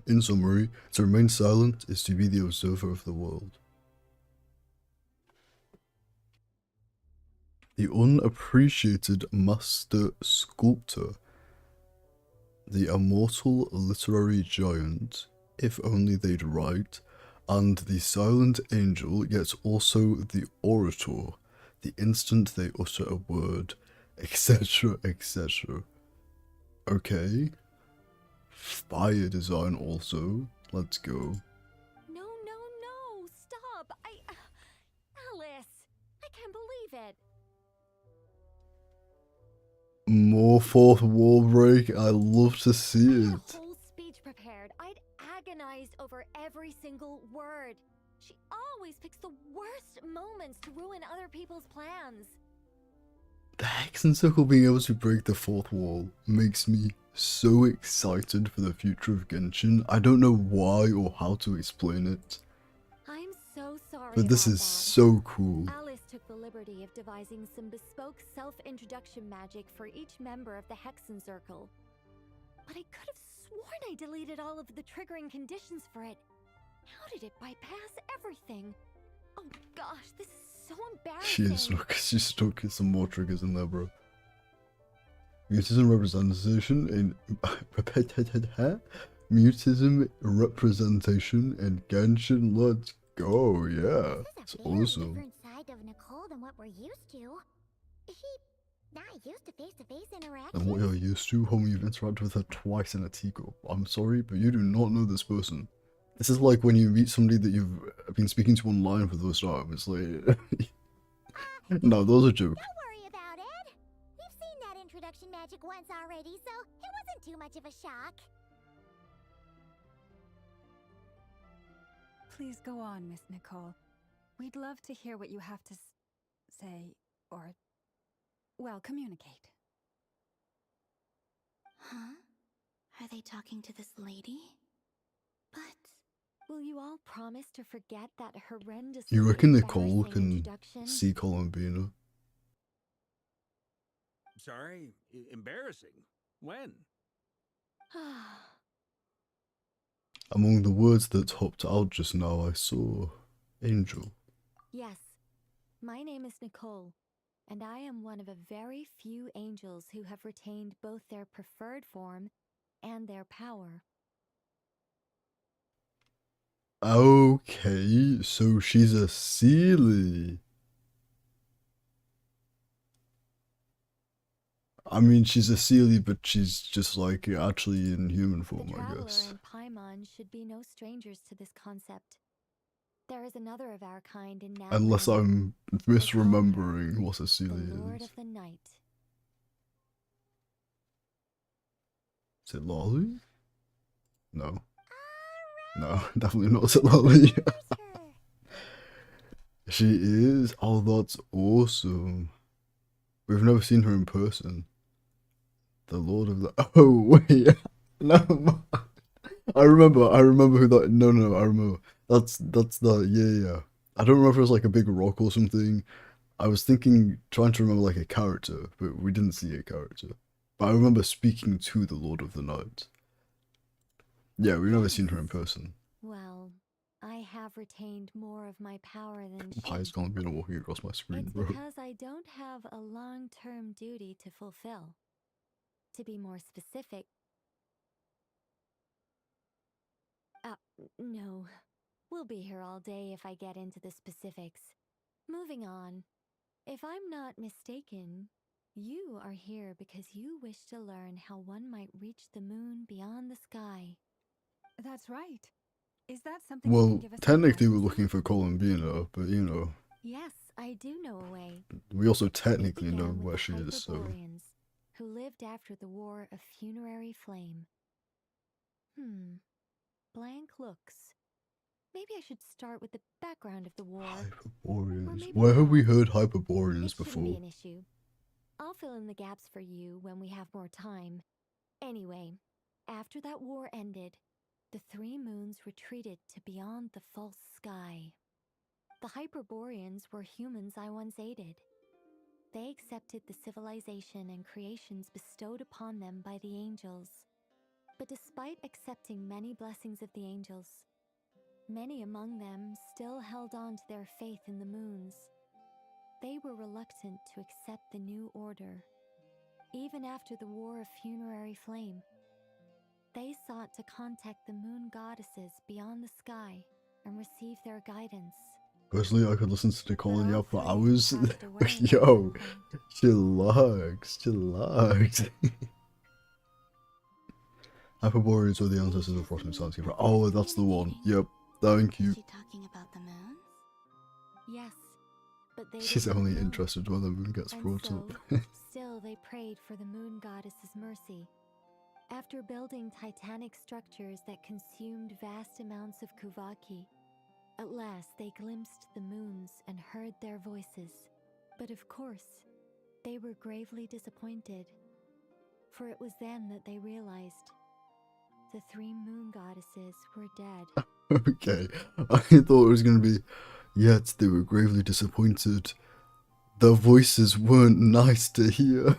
In summary, to remain silent is to be the observer of the world. The unappreciated master sculptor. The immortal literary giant, if only they'd write, and the silent angel, yet also the orator, the instant they utter a word, etc., etc. Okay. Fire design also. Let's go. No, stop! Alice! I can't believe it! More fourth wall break. I love to see I had it. a whole speech prepared. I'd agonized over every single word. She always picks the worst moments to ruin other people's plans. The Hexen Circle being able to break the fourth wall makes me so excited for the future of Genshin. I don't know why or how to explain it, I'm so sorry but this about is that. so cool. Alice took the liberty of devising some bespoke self-introduction magic for each member of the Hexen Circle. But I could have sworn I deleted all of the triggering conditions for it. How did it bypass everything? Oh gosh, this is so embarrassing. She stuck some more triggers in there, bro. Mutism representation in Mutism representation in Genshin. Let's go, yeah. This It's is a very awesome. different side of Nicole than what we're used to. Is she not used to face-to-face interaction? And what you're used to, homie, you've interacted with her twice in a teacup. I'm sorry, but you do not know this person. This is like when you meet somebody that you've been speaking to online for the first time. It's like... No, those are jokes. Don't worry about it. We've seen that introduction magic once already, so it wasn't too much of a shock. Please go on, Miss Nicole. We'd love to hear what you have to say, or, well, communicate. Huh? Are they talking to this lady? But Will you all promise to forget that horrendous You reckon Nicole can see Columbina? Sorry? Embarrassing? When? Among the words that hopped out just now, I saw Angel. Yes, my name is Nicole, and I am one of a very few angels who have retained both their preferred form and their power. Okay, so she's a Seelie. I mean, she's a Seelie, but she's just like actually in human form, I guess. The Traveler and Paimon should be no strangers to this concept. There is another of our kind in Natlan. Unless I'm misremembering what a Seelie the Lord is. of the Night. Is it Lolly? No. No, definitely not Lolly. She is? Oh, that's awesome. We've never seen her in person. The Lord of the... Oh, wait. No, I remember who that... No, I remember. That's the... Yeah. I don't remember if it was like a big rock or something. I was trying to remember like a character, but we didn't see a character. But I remember speaking to the Lord of the Night. Yeah, we've never seen her in person. Well, I have retained more of my power than Why is Columbina walking across my screen, it's bro? because I don't have a long-term duty to fulfill. To be more specific... no. We'll be here all day if I get into the specifics. Moving on. If I'm not mistaken, you are here because you wish to learn how one might reach the moon beyond the sky. That's right. Is that something you Well, can give us technically we're looking for Columbina, but you know. Yes, I do know a way. We also technically know where she is, so... Hyperboreans, who lived after the War of Funerary Flame. Blank looks. Maybe I should start with the background of the war. Hyperboreans. Where have we heard Hyperboreans before? Shouldn't be an issue. I'll fill in the gaps for you when we have more time. Anyway, after that war ended, the three moons retreated to beyond the false sky. The Hyperboreans were humans I once aided. They accepted the civilization and creations bestowed upon them by the angels. But despite accepting many blessings of the angels, many among them still held on to their faith in the moons. They were reluctant to accept the new order. Even after the War of Funerary Flame, they sought to contact the moon goddesses beyond the sky and receive their guidance. Personally, I could listen to Nicole and Yap for hours. Yo, chillax. Hyperboreans were the ancestors of Frost and Sandscape. Oh, that's the one. Yep, thank you. Is she talking about the moons? Yes, but they She's only interested when the moon gets brought up. Still, they prayed for the moon goddess's mercy. After building titanic structures that consumed vast amounts of Kuvaki, at last they glimpsed the moons and heard their voices. But of course, they were gravely disappointed. For it was then that they realized the three moon goddesses were dead. Okay, I thought it was going to be, yet they were gravely disappointed. Their voices weren't nice to hear.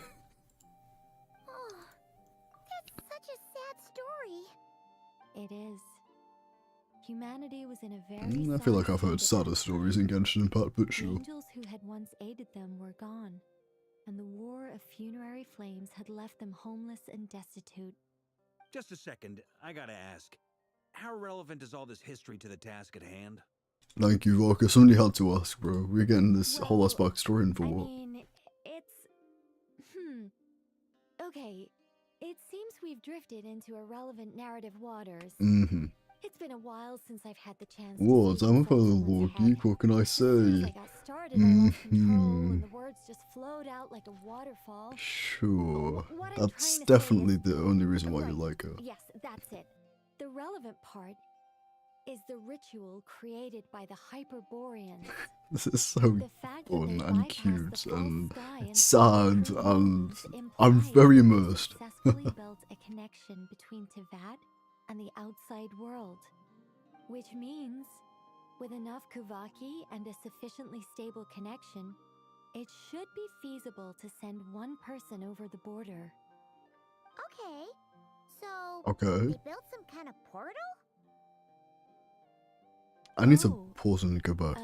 Such a sad story. It is. Humanity was in a very I feel like I've heard sadder stories in Genshin Impact, but The sure. angels who had once aided them were gone, and the War of Funerary Flames had left them homeless and destitute. Just a second, I gotta ask. How relevant is all this history to the task at hand? Thank you, Vodka. Somebody had to ask, bro. We're getting this whole ass backstory in for what? mean, it's... Okay, it seems we've drifted into irrelevant narrative waters. It's been a while since I've had the chance What? to I'm a fellow lore geek, what can I say? I got started, I lost control, and the words just flowed out like a waterfall. Sure. What I'm That's trying to say definitely is- the only reason why you like her. Yes, that's it. The relevant part is the ritual created by the Hyperboreans. This is so The fact that fun they and bypassed cute the false and sky it's sad through and moons I'm implies very that they immersed. successfully built a connection between Tevat and the outside world. Which means, with enough Kuvaki and a sufficiently stable connection, it should be feasible to send one person over the border. Okay, so Okay. they built some kind of portal? I need to Oh, pause and go back.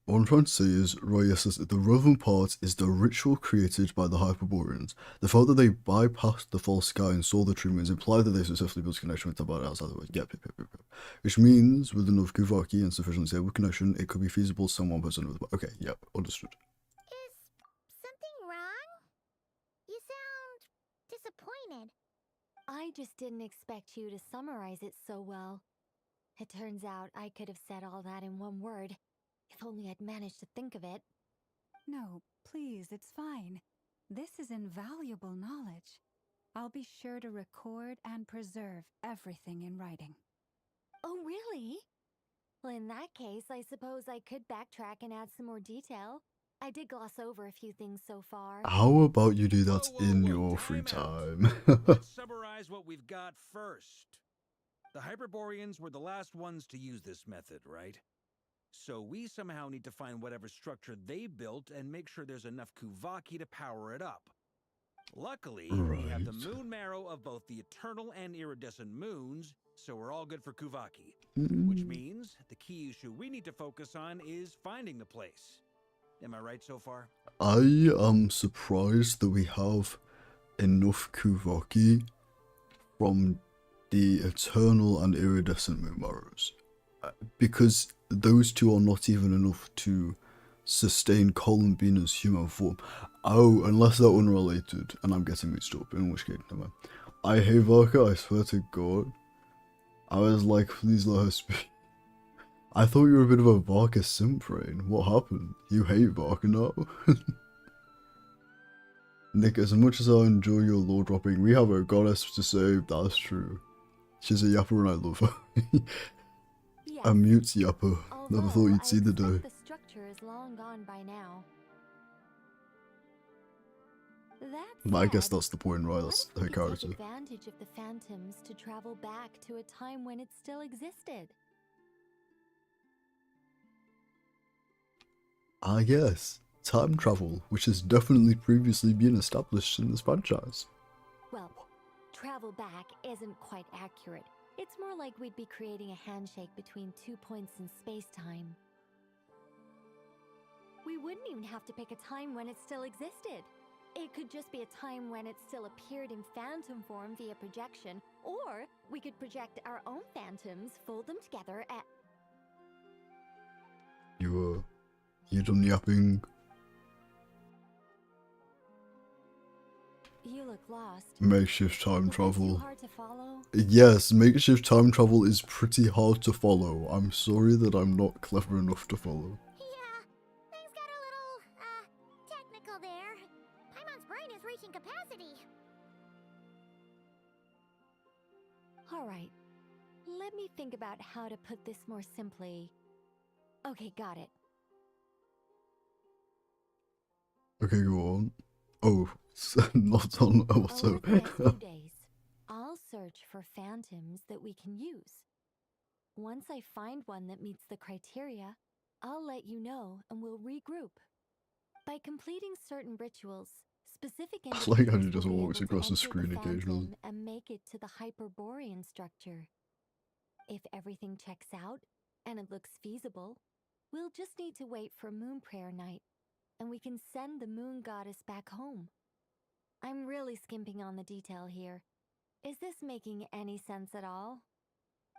What I'm trying to say is, right, yes, the relevant part is the ritual created by the Hyperboreans. The fact that they bypassed the false sky and saw the true moons implied that they successfully built a connection with the body outside the world. Yep. Which means, with enough Kuvaki and sufficiently stable connection, it could be feasible to send one person with the body. Okay, yep, understood. Is something wrong? You sound disappointed. I just didn't expect you to summarize it so well. It turns out I could have said all that in one word, if only I'd managed to think of it. No, please, it's fine. This is invaluable knowledge. I'll be sure to record and preserve everything in writing. Oh, really? Well, in that case, I suppose I could backtrack and add some more detail. I did gloss over a few things so far. How about you do that Whoa, in whoa, your free time time? Let's summarize what we've got first. The Hyperboreans were the last ones to use this method, right? So we somehow need to find whatever structure they built and make sure there's enough Kuvaki to power it up. Luckily, we have the Right. moon marrow of both the eternal and iridescent moons, so we're all good for Kuvaki. Mm. Which means the key issue we need to focus on is finding the place. Am I right so far? I am surprised that we have enough Kuvaki from the eternal and iridescent moon marrows, because those two are not even enough to sustain Columbina's human form. Oh, unless they're unrelated, and I'm getting mixed up, in which case, never mind. I hate Varka, I swear to God. I was like, please let her speak. I thought you were a bit of a Varka simp brain. What happened? You hate Varka now? Nick, as much as I enjoy your lore dropping, we have a goddess to save, that's true. She's a yapper and I love her. Yes, A mute yapper. Never thought although you'd see the I day. expect the structure is long gone by now. That But I guess said, that's the point, right? what That's if we her could character. take advantage of the phantoms to travel back to a time when it still existed? Ah, yes. Time travel, which has definitely previously been established in this franchise. Well, travel back isn't quite accurate. It's more like we'd be creating a handshake between 2 points in space-time. We wouldn't even have to pick a time when it still existed. It could just be a time when it still appeared in phantom form via projection, or we could project our own phantoms, fold them together, and... You done yapping? You look lost. Makeshift time Was that too travel. hard to follow? Yes, makeshift time travel is pretty hard to follow. I'm sorry that I'm not clever enough to follow. Yeah, things got a little, technical there. Paimon's brain is reaching capacity. Alright, let me think about how to put this more simply. Okay, got it. Okay, go on. Oh, not on auto. Over the next few days, I'll search for phantoms that we can use. Once I find one that meets the criteria, I'll let you know and we'll regroup. By completing certain rituals, specific I like how individuals she just will be walks able to across the enter screen occasionally. phantom and make it to the Hyperborean structure. If everything checks out and it looks feasible, we'll just need to wait for Moon Prayer Night, and we can send the Moon Goddess back home. I'm really skimping on the detail here. Is this making any sense at all?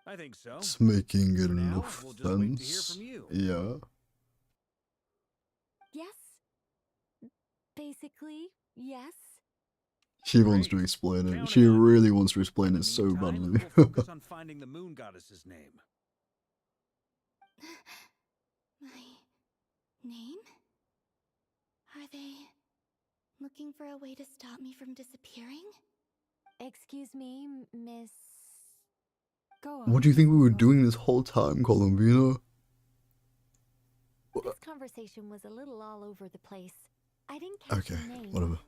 I think so. It's making For now, enough we'll just wait to hear sense. from you. Yeah. Yes. Basically, yes. She wants to explain it. She really wants to explain it so badly. We'll focus on finding the moon goddess's name. My name? Are they looking for a way to stop me from disappearing? Excuse me, Miss... Go on. What do you think we were doing this whole time, Columbina? This conversation was a little all over the place. I didn't catch Okay, your name. whatever.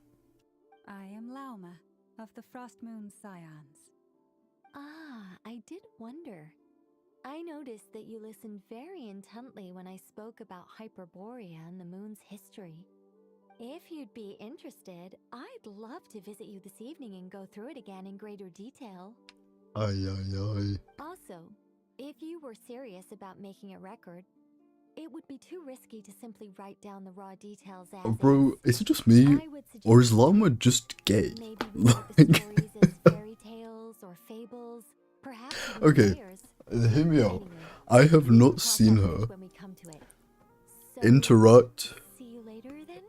I am Lauma, of the Frost Moon Scions. Ah, I did wonder. I noticed that you listened very intently when I spoke about Hyperborea and the moon's history. If you'd be interested, I'd love to visit you this evening and go through it again in greater detail. Ay, ay, ay. Also, if you were serious about making a record, it would be too risky to simply write down the raw details as Bro, is it just me? Or is Llama just gay? maybe rewrite the stories as fairy tales or fables, perhaps even Okay, prayers. hear me out. Anyway, I have we can not cross seen that her bridge when we come to it. So, interact. see you later then?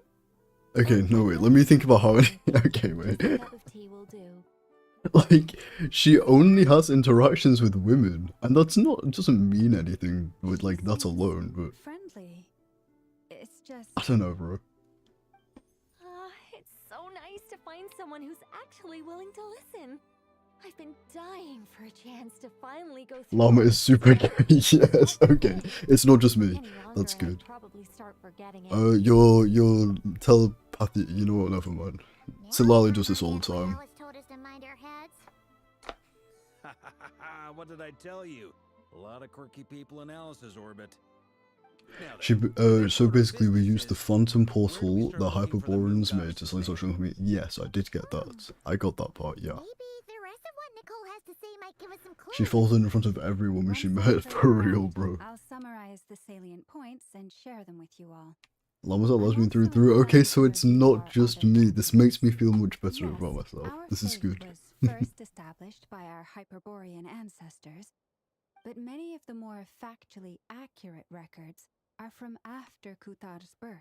Okay, no, wait, let me think about how. Okay, wait. Just a cup of tea will do. Like, she only has interactions with women, and that's not, it doesn't mean anything with, like, that alone, but Friendly. It's just. I don't know, bro. It's so nice to find someone who's actually willing to listen. I've been dying for a chance to finally go through. Llama is super gay, yes, okay. It's not just me, Any longer that's and I'd good. probably start forgetting it. Your telepathy, you know what, never mind. Silali does this all the time. Alice told us to mind our heads. What did I tell you? A lot of quirky people in Alice's orbit. Now She, then, so basically we used the phantom where do we portal start the looking for the moon Hyperboreans made gods to to slay say? social media. Yes, I did get that. I got that part, yeah. Maybe the rest of what Nicole has to say might give us some clues. She falls in front of every woman she Once I met, figure for it real, out, bro. I'll summarize the salient points and share them with you all. Llama's a I'm lesbian through and also through. Okay, inclined so to it's review not our just other me. This makes me feel much better Yes, about myself. our This is faith good. was first established by our Hyperborean ancestors, but many of the more factually accurate records are from after Kutar's birth.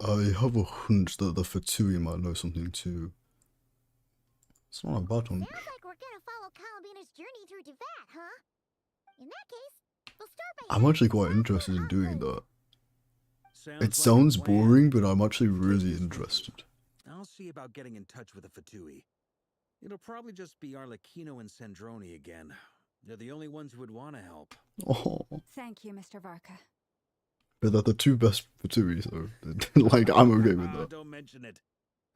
I have a hunch that the Fatui might know something too. It's not a bad hunch. Sounds like we're gonna follow Columbina's journey through Teyvat, huh? In that case, we'll start by I'm actually quite heading interested in south doing to that. Sounds It like a sounds plan. boring, but I'm actually Take really this with you. interested. I'll see about getting in touch with the Fatui. It'll probably just be Arlecchino and Sandroni again. They're the only ones who would want to help. Oh, Thank you, Mr. Varka. but they're the two best Fatui, so like I'm okay with that. Don't mention it.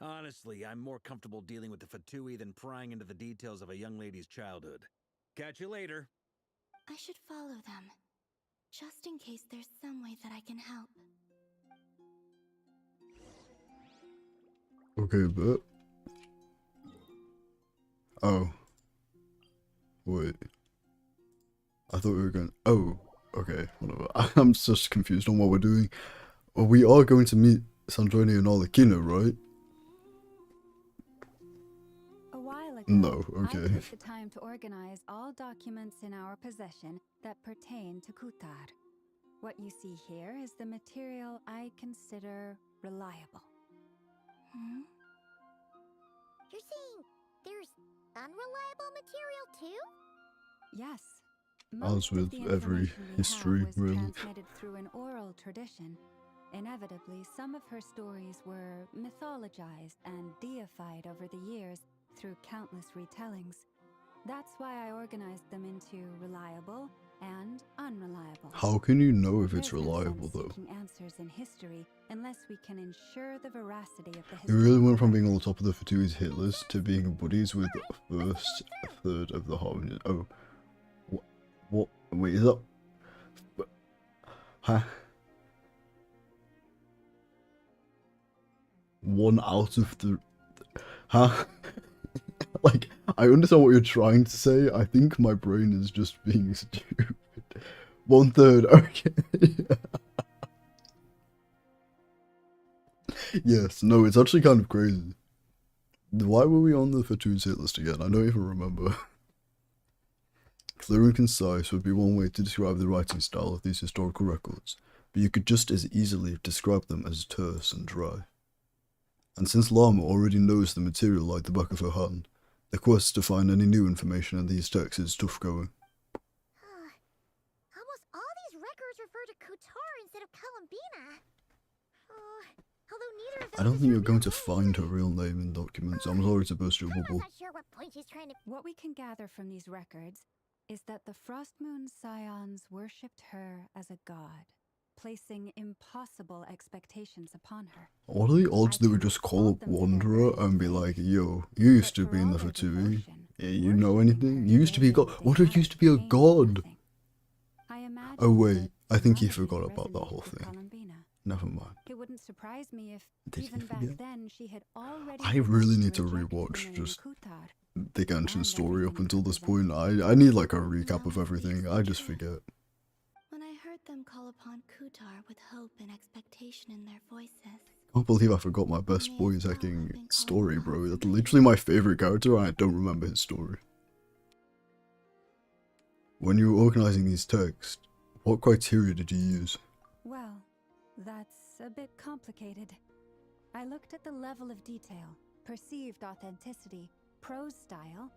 Honestly, I'm more comfortable dealing with the Fatui than prying into the details of a young lady's childhood. Catch you later. I should follow them, just in case there's some way that I can help. Okay, but oh, wait. I thought we were going. Oh, okay, whatever. I'm just confused on what we're doing. Well, we are going to meet Sandroni and Arlecchino, right? A while ago, No, I okay. took the time to organize all documents in our possession that pertain to Kutar. What you see here is the material I consider reliable. You're saying there's unreliable material too? Yes. As Most of with the every information we have history, was really. transmitted through an oral tradition. Inevitably, some of her stories were mythologized and deified over the years through countless retellings. That's why I organized them into reliable and unreliable. How can you know if it's There's no reliable sense though? seeking answers in history unless we can ensure the veracity of the We really went from being on the historical top of the Fatui's hit list to being buddies with the first third of the Harmony. Oh, what? Wait, is that? Huh? 1 out of the. Huh? Like, I understand what you're trying to say. I think my brain is just being stupid. 1/3, okay. Yes, no, it's actually kind of crazy. Why were we on the Fatui's hit list again? I don't even remember. Clear and concise would be one way to describe the writing style of these historical records, but you could just as easily describe them as terse and dry. And since Llama already knows the material like the back of her hand, the quest to find any new information in these texts is tough going. Almost all these records refer to Kutar instead of Columbina. Although neither of those I don't is think her you're going real to name. find her real name in documents. I'm sorry to burst your I'm bubble. not sure what point she's trying to. What we can gather from these records is that the Frost Moon Scions worshipped her as a god, placing impossible expectations upon her. What are the odds I that we cannot just call fault up them for their Wanderer early and be faith, like, yo, you used but to for be in all the their Fatui, devotion, You know anything? You used to be a god. Wonder used to be a god. Oh wait, I think he forgot about that whole thing. Never mind. It wouldn't surprise me if Did even he back forget? then she had already I really need to rejected the rewatch name just Kutar. the Genshin And story up everything until it this point. I need like a recap of everything. I just forget. When I heard them call upon Kutar with hope and expectation in their voices, I can't believe I forgot my best boy's hacking story, bro. That's literally my favorite character and I don't remember his story. When you were organizing these texts, what criteria did you use? Well, that's a bit complicated. I looked at the level of detail, perceived authenticity, prose style,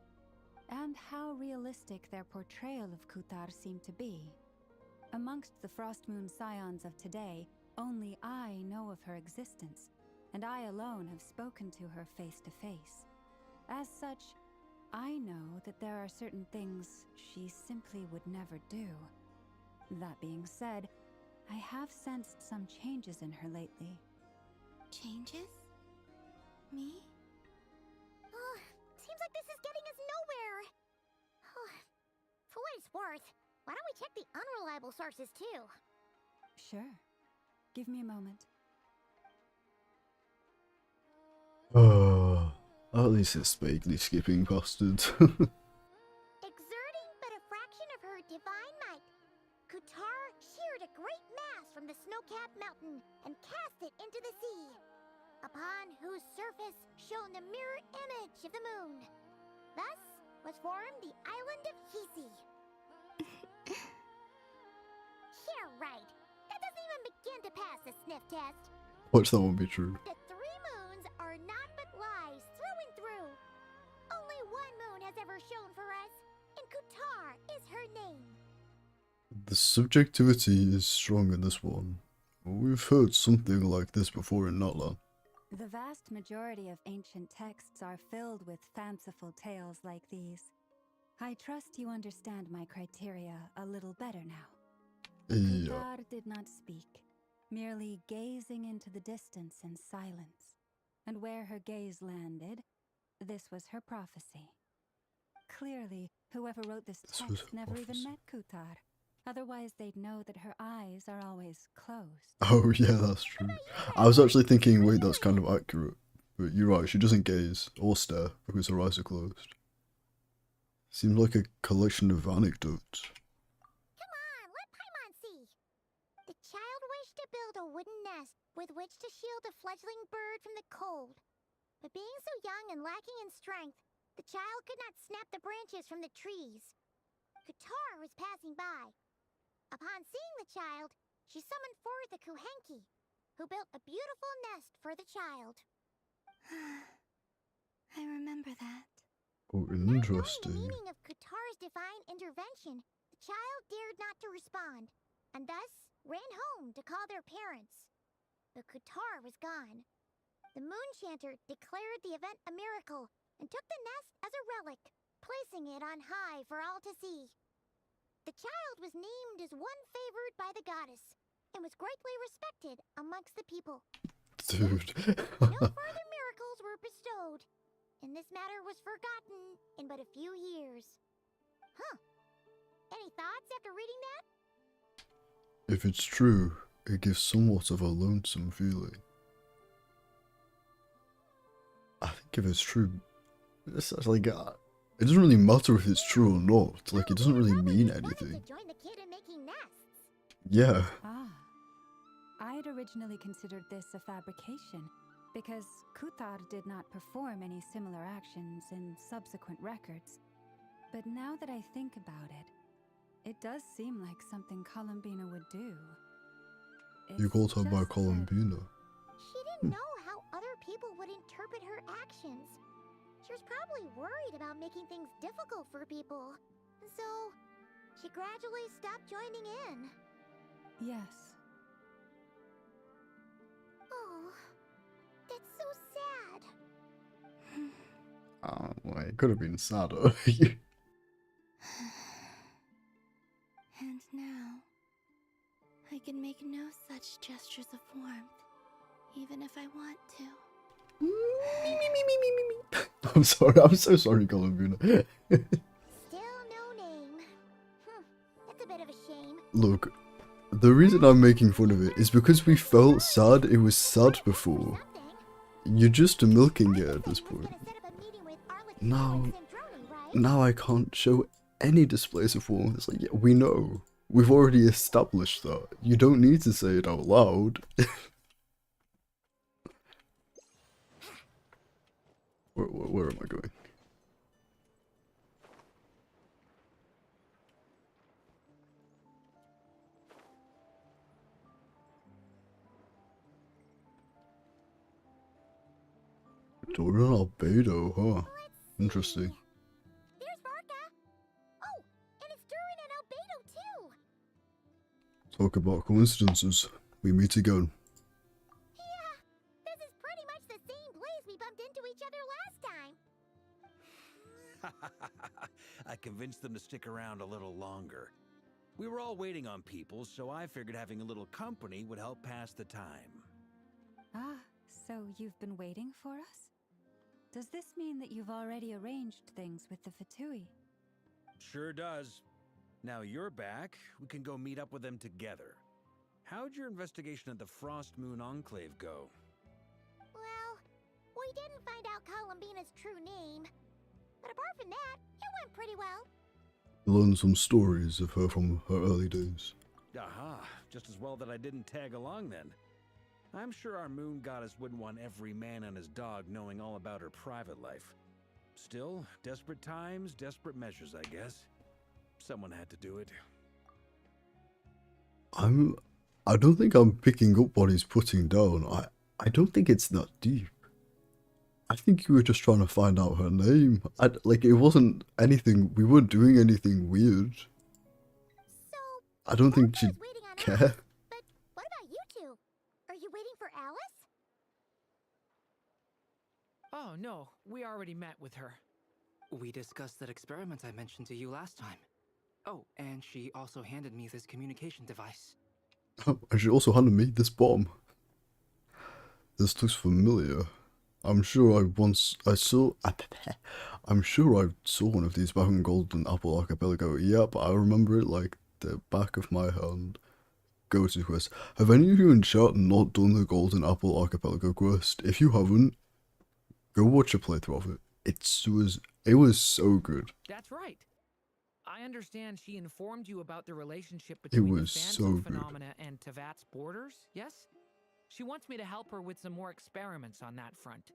and how realistic their portrayal of Kutar seemed to be. Amongst the Frostmoon scions of today, only I know of her existence, and I alone have spoken to her face to face. As such, I know that there are certain things she simply would never do. That being said, I have sensed some changes in her lately. changes? Me? Seems like this is getting us nowhere. For what it's worth, why don't we check the unreliable sources too? Sure. Give me a moment. At least it's vaguely skipping past it. Exerting but a fraction of her divine might, Kutar sheared a great mass from the snow-capped mountain and cast it into the sea, upon whose surface shone the mirror image of the moon. Thus was formed the island of Hisi. Yeah, right. That doesn't even begin to pass the sniff test. Watch that one be true. The three moons are not but lies through and through. Only one moon has ever shone for us, and Kutar is her name. The subjectivity is strong in this one. We've heard something like this before in Notla. The vast majority of ancient texts are filled with fanciful tales like these. I trust you understand my criteria a little better now. Yeah. Kutar did not speak, merely gazing into the distance in silence. And where her gaze landed, this was her prophecy. Clearly, whoever wrote this text never even met Kutar. Otherwise, they'd know that her eyes are always closed. Oh yeah, that's true. I was actually thinking, wait, that's kind of accurate. But you're right, she doesn't gaze or stare because her eyes are closed. Seems like a collection of anecdotes. Come on, let Paimon see. The child wished to build a wooden nest with which to shield a fledgling bird from the cold. But being so young and lacking in strength, the child could not snap the branches from the trees. Kutar was passing by. Upon seeing the child, she summoned forth a Kuhenki, who built a beautiful nest for the child. I remember that. Oh, Knowing the interesting. meaning of Kutar's divine intervention, the child dared not to respond, and thus ran home to call their parents. But Kutar was gone. The moon chanter declared the event a miracle and took the nest as a relic, placing it on high for all to see. The child was named as one favored by the goddess, and was greatly respected amongst the people. Dude. No further miracles were bestowed, and this matter was forgotten in but a few years. Huh. Any thoughts after reading that? If it's true, it gives somewhat of a lonesome feeling. I think if it's true, it's like, it doesn't really matter if it's true or not. Like, it doesn't really mean anything. Join the kid in making nests. Yeah. Ah. I'd originally considered this a fabrication, because Kutar did not perform any similar actions in subsequent records. But now that I think about it, it does seem like something Columbina would do. You called her by just that- Columbina. She didn't know how other people would interpret her actions. She was probably worried about making things difficult for people. So, she gradually stopped joining in. Yes. Oh, that's so sad. Oh, well, it could have been sadder. And now, I can make no such gestures of warmth, even if I want to. I'm sorry. I'm so sorry, Columbina. Still no name. That's a bit of a shame. Look, the reason I'm making fun of it is because we felt sad. It was sad before. You're just milking it at this point. Now I can't show any displays of warmth. It's like, yeah, we know. We've already established that. You don't need to say it out loud. Where am I going? Jordan Albedo, huh? Interesting. There's Varka. Oh, and it's Durin and Albedo too. Talk about coincidences. We meet again. Yeah, this is pretty much the same place we bumped into each other last time. I convinced them to stick around a little longer. We were all waiting on people, so I figured having a little company would help pass the time. Ah, so you've been waiting for us? Does this mean that you've already arranged things with the Fatui? Sure does. Now you're back, we can go meet up with them together. How'd your investigation at the Frost Moon Enclave go? Well, we didn't find out Columbina's true name. But apart from that, it went pretty well. Learn some stories of her from her early days. Aha, just as well that I didn't tag along then. I'm sure our moon goddess wouldn't want every man and his dog knowing all about her private life. Still, desperate times, desperate measures, I guess. Someone had to do it. I don't think I'm picking up what he's putting down. I don't think it's that deep. I think you were just trying to find out her name. Like, it wasn't anything, we weren't doing anything weird. So, I don't think she'd care. But what about you two? Are you waiting for Alice? Oh, no. We already met with her. We discussed that experiment I mentioned to you last time. Oh, and she also handed me this communication device. Oh, and she also handed me this bomb. This looks familiar. I'm sure I saw one of these back in Golden Apple Archipelago. Yep, I remember it like the back of my hand. Go-to quest. Have any of you in chat not done the Golden Apple Archipelago quest? If you haven't, go watch a playthrough of it. It was so good. That's right. I understand she informed you about the relationship between the Phantom phenomena and Tevat's borders, yes? She wants me to help her with some more experiments on that front.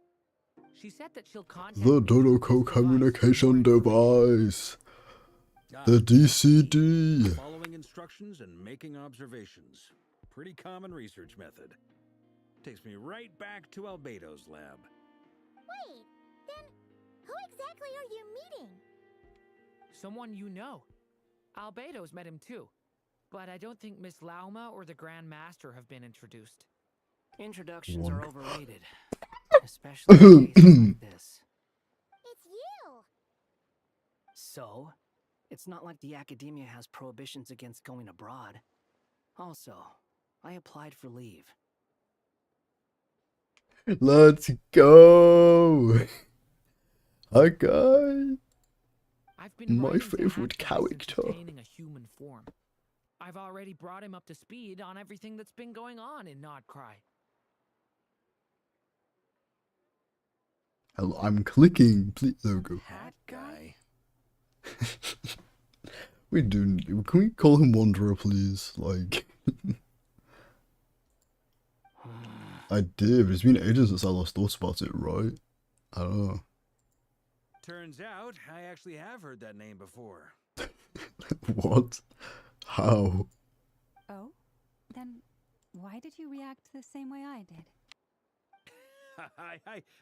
She said that she'll contact The Dodoco communication device. The DCD. Following instructions and making observations. Pretty common research method. Takes me right back to Albedo's lab. Wait, then who exactly are you meeting? Someone you know. Albedo's met him too. But I don't think Miss Lauma or the Grand Master have been introduced. Introductions are overrated. Especially in cases like this. It's you! So? It's not like the academia has prohibitions against going abroad. Also, I applied for leave. Let's go! Hi guys! My favorite character. A human form. I've already brought him up to speed on everything that's been going on in Nodcry. Hello, I'm clicking. Please, there we go. Hat guy. Can we call him Wanderer, please? Like, I did, but it's been ages since I last thought about it, right? I don't know. Turns out, I actually have heard that name before. What? How? Oh? Then why did you react the same way I did?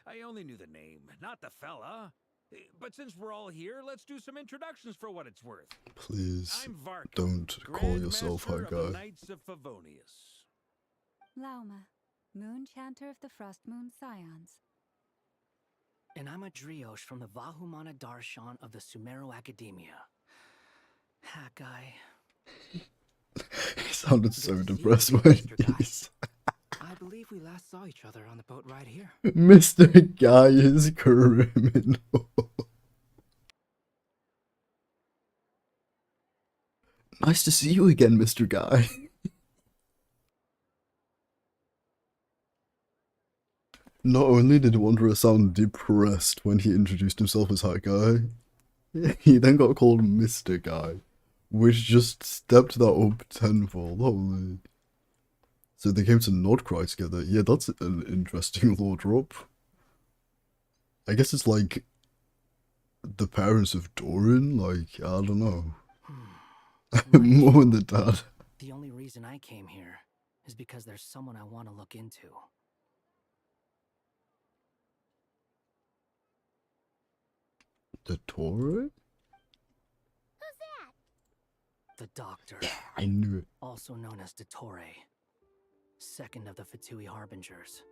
I only knew the name, not the fella. But since we're all here, let's do some introductions for what it's worth. Please, I'm Varka, don't call yourself High Master of the Guy. Knights of Favonius. Lauma, Moon Chanter of the Frost Moon Scions. And I'm a Driosh from the Vahumana Darshan of the Sumero Academia. Hat guy. He sounded so depressed when he I believe believe we last saw each other on the boat ride here. Mr. Guy is criminal. Nice to see you again, Mr. Guy. Not only did Wanderer sound depressed when he introduced himself as Hat Guy, he then got called Mr. Guy, which just stepped that up tenfold. Holy. So they came to Nordcry together. Yeah, that's an interesting lore drop. I guess it's like the parents of Doran, like, I don't know. More than the dad. The only reason I came here is because there's someone I want to look into. The Torah? The Doctor. Yeah, I knew it. Also known as Dottore. Second of the Fatui Harbingers.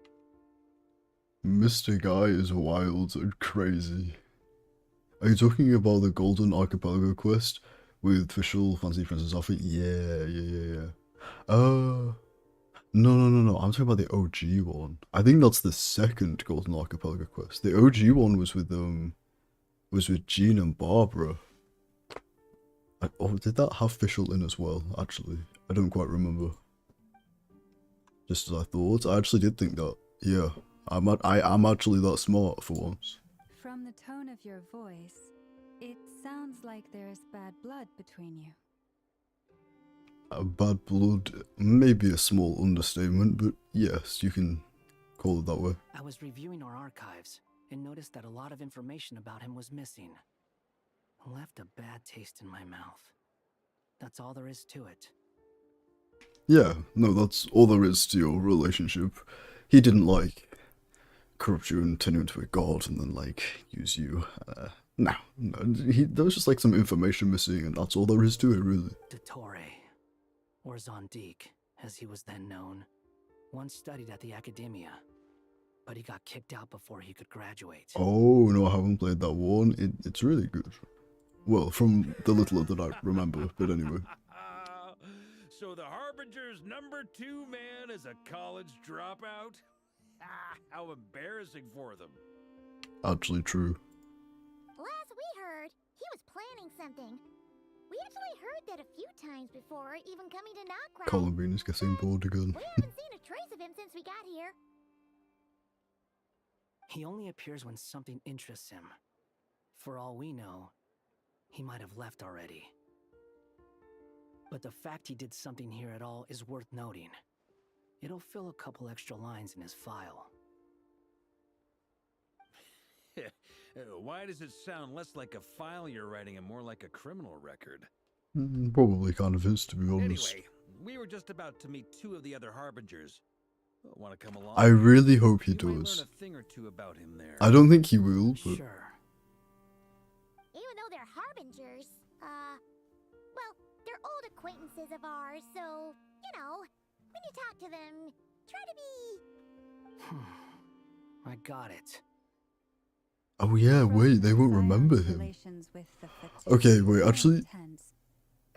Mr. Guy is wild and crazy. Are you talking about the Golden Archipelago quest with Fischl, Fancy Princess Offie? Yeah. No. I'm talking about the OG one. I think that's the second Golden Archipelago quest. The OG one was with Jean and Barbara. Did that have Fischl in as well? Actually, I don't quite remember. Just as I thought, I actually did think that. Yeah, I am actually that smart for once. From the tone of your voice, it sounds like there's bad blood between you. Bad blood may be a small understatement, but yes, you can call it that way. I was reviewing our archives and noticed that a lot of information about him was missing. Left a bad taste in my mouth. That's all there is to it. Yeah, no, that's all there is to your relationship. He didn't, like, corrupt you and turn you into a god and then, like, use you. No, there was just, like, some information missing and that's all there is to it, really. Dottore, or Zondik, as he was then known, once studied at the Academia, but he got kicked out before he could graduate. Oh, no, I haven't played that one. It's really good. Well, from the little that I remember, but anyway. So the Harbinger's #2 man is a college dropout? How embarrassing for them. Actually true. Last we heard, he was planning something. We actually heard that a few times before, even coming to Nordcry. Columbine is getting bored again. We haven't seen a trace of him since we got here. He only appears when something interests him. For all we know, he might have left already. But the fact he did something here at all is worth noting. It'll fill a couple extra lines in his file. Why does it sound less like a file you're writing and more like a criminal record? Probably kind of is, to be honest. Anyway, we were just about to meet 2 of the other Harbingers. Want to come along? I really hope he You might does. learn a thing or two about him there. I don't think he will, but... Sure. Even though they're harbingers, well, they're old acquaintances of ours, so, you know, when you talk to them, try to be... I got it. Oh yeah, wait, they won't remember him. Okay, wait, actually...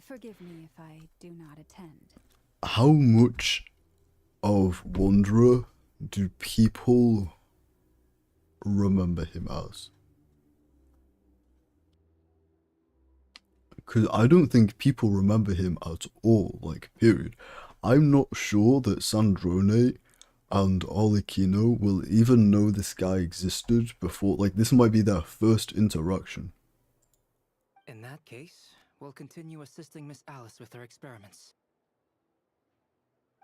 Forgive me if I do not attend. How much of Wanderer do people remember him as? Because I don't think people remember him at all, like, period. I'm not sure that Sandrone and Olikino will even know this guy existed before, like, this might be their first interaction. In that case, we'll continue assisting Miss Alice with her experiments.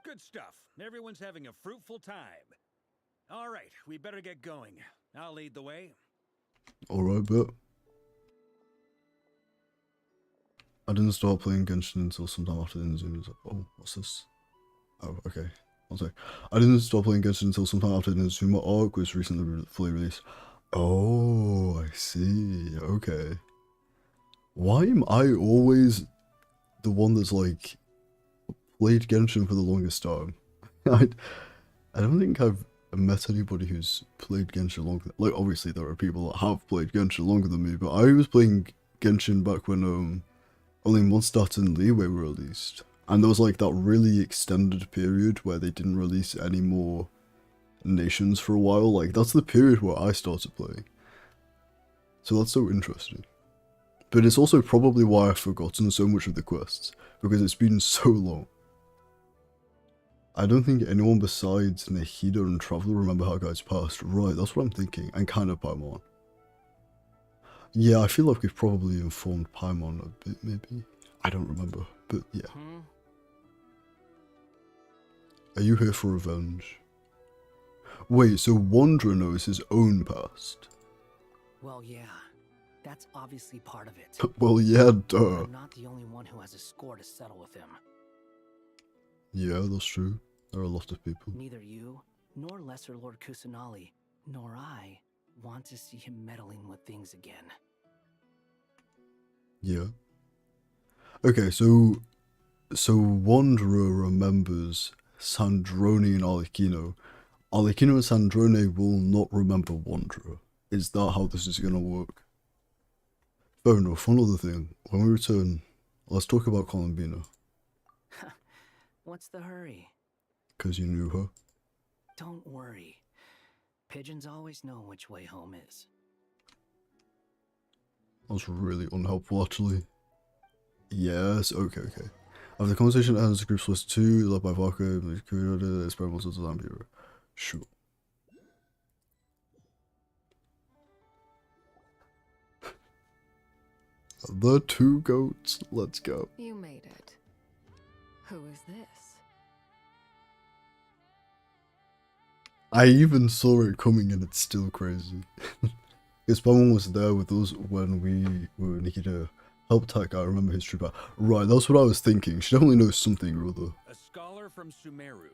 Good stuff. Everyone's having a fruitful time. All right, we better get going. I'll lead the way. Alright, bet. I didn't start playing Genshin until sometime after the Inazuma. Oh, what's this? Oh, okay. One sec. I didn't start playing Genshin until sometime after the Inazuma arc was recently fully released. Oh, I see. Okay. Why am I always the one that's like played Genshin for the longest time? I don't think I've met anybody who's played Genshin longer. Like, obviously there are people that have played Genshin longer than me, but I was playing Genshin back when only Mondstadt and Leeway were released, and there was like that really extended period where they didn't release any more nations for a while. Like, that's the period where I started playing. So that's so interesting. But it's also probably why I've forgotten so much of the quests, because it's been so long. I don't think anyone besides Nahida and Traveler remember how guys passed. Right, that's what I'm thinking, and kind of Paimon. Yeah, I feel like we've probably informed Paimon a bit, maybe. I don't remember, but yeah. Are you here for revenge? Wait, so Wanderer knows his own past? Well, yeah. That's obviously part of it. Well, yeah, duh. I'm not the only one who has a score to settle with him. Yeah, that's true. There are a lot of people. Neither you, nor Lesser Lord Kusanali, nor I want to see him meddling with things again. Yeah. Okay, so Wanderer remembers Sandrone and Arlecchino. Arlecchino and Sandrone will not remember Wanderer. Is that how this is gonna work? Fair enough. One other thing. When we return, let's talk about Columbina. What's the hurry? 'Cause you knew her. Don't worry. Pigeons always know which way home is. That's really unhelpful, actually. Yes, okay. After the conversation ends, the group splits 2, led by Varka, experimental design bureau. Sure. The 2 goats. Let's go. You made it. Who is this? I even saw it coming and it's still crazy. Because Paimon was there with us when we were Nikita helped that guy remember his trip. Right, that's what I was thinking. She definitely knows something or other. A scholar from Sumeru.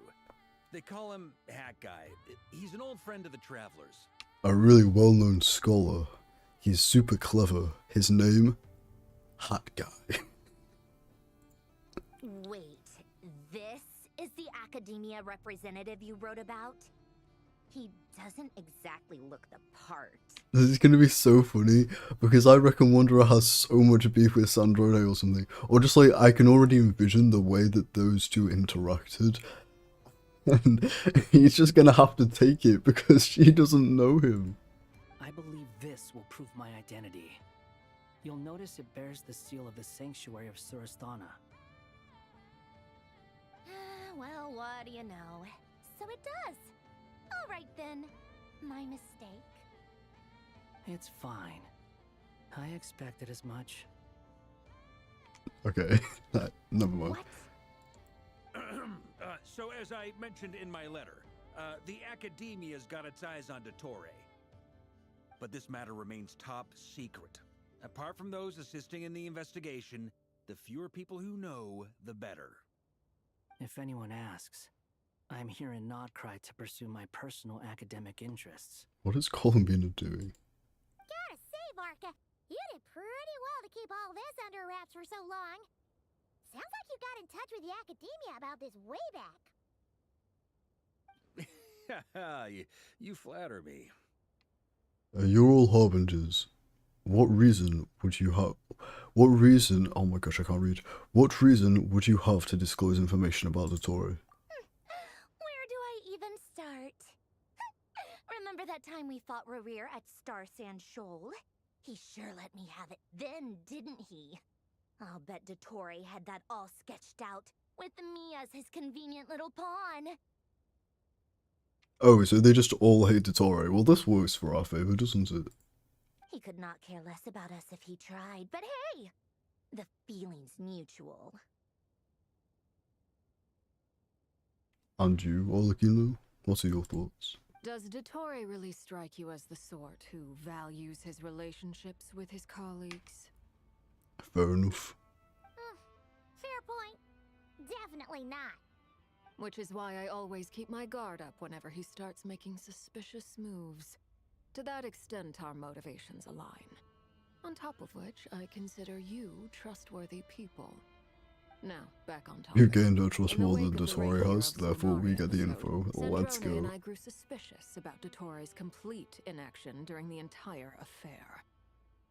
They call him Hat Guy. He's an old friend of the Travelers. A really well-known scholar. He's super clever. His name? Hat Guy. Wait, this is the academia representative you wrote about? He doesn't exactly look the part. This is gonna be so funny, because I reckon Wanderer has so much beef with Sandrone or something. Or just like, I can already envision the way that those two interacted. And he's just gonna have to take it because she doesn't know him. I believe this will prove my identity. You'll notice it bears the seal of the Sanctuary of Surasthana. Well, what do you know? So it does. All right then. My mistake. It's fine. I expected as much. Okay, never mind. So as I mentioned in my letter, the Academia's got its eyes on Dottore. But this matter remains top secret. Apart from those assisting in the investigation, the fewer people who know, the better. If anyone asks, I'm here in Notcry to pursue my personal academic interests. What is Columbina doing? Gotta say, Varka, you did pretty well to keep all this under wraps for so long. Sounds like you got in touch with the academia about this way back. You flatter me. You're all harbingers. What reason would you have? What reason? Oh my gosh, I can't read. What reason would you have to disclose information about Dottore? Where do I even start? Remember that time we fought Rerir at Star Sand Shoal? He sure let me have it then, didn't he? I'll bet Dottore had that all sketched out, with me as his convenient little pawn. Oh, so they just all hate Dottore. Well, this works for our favor, doesn't it? He could not care less about us if he tried, but hey! The feeling's mutual. And you, Arlecchino? What are your thoughts? Does Dottore really strike you as the sort who values his relationships with his colleagues? Fair enough. Fair point. Definitely not. Which is why I always keep my guard up whenever he starts making suspicious moves. To that extent, our motivations align. On top of which, I consider you trustworthy people. Now, back on topic. You gained our trust more than Dottore has, therefore we get the info. Let's Sandrone go. and I grew suspicious about Dottore's complete inaction during the entire affair.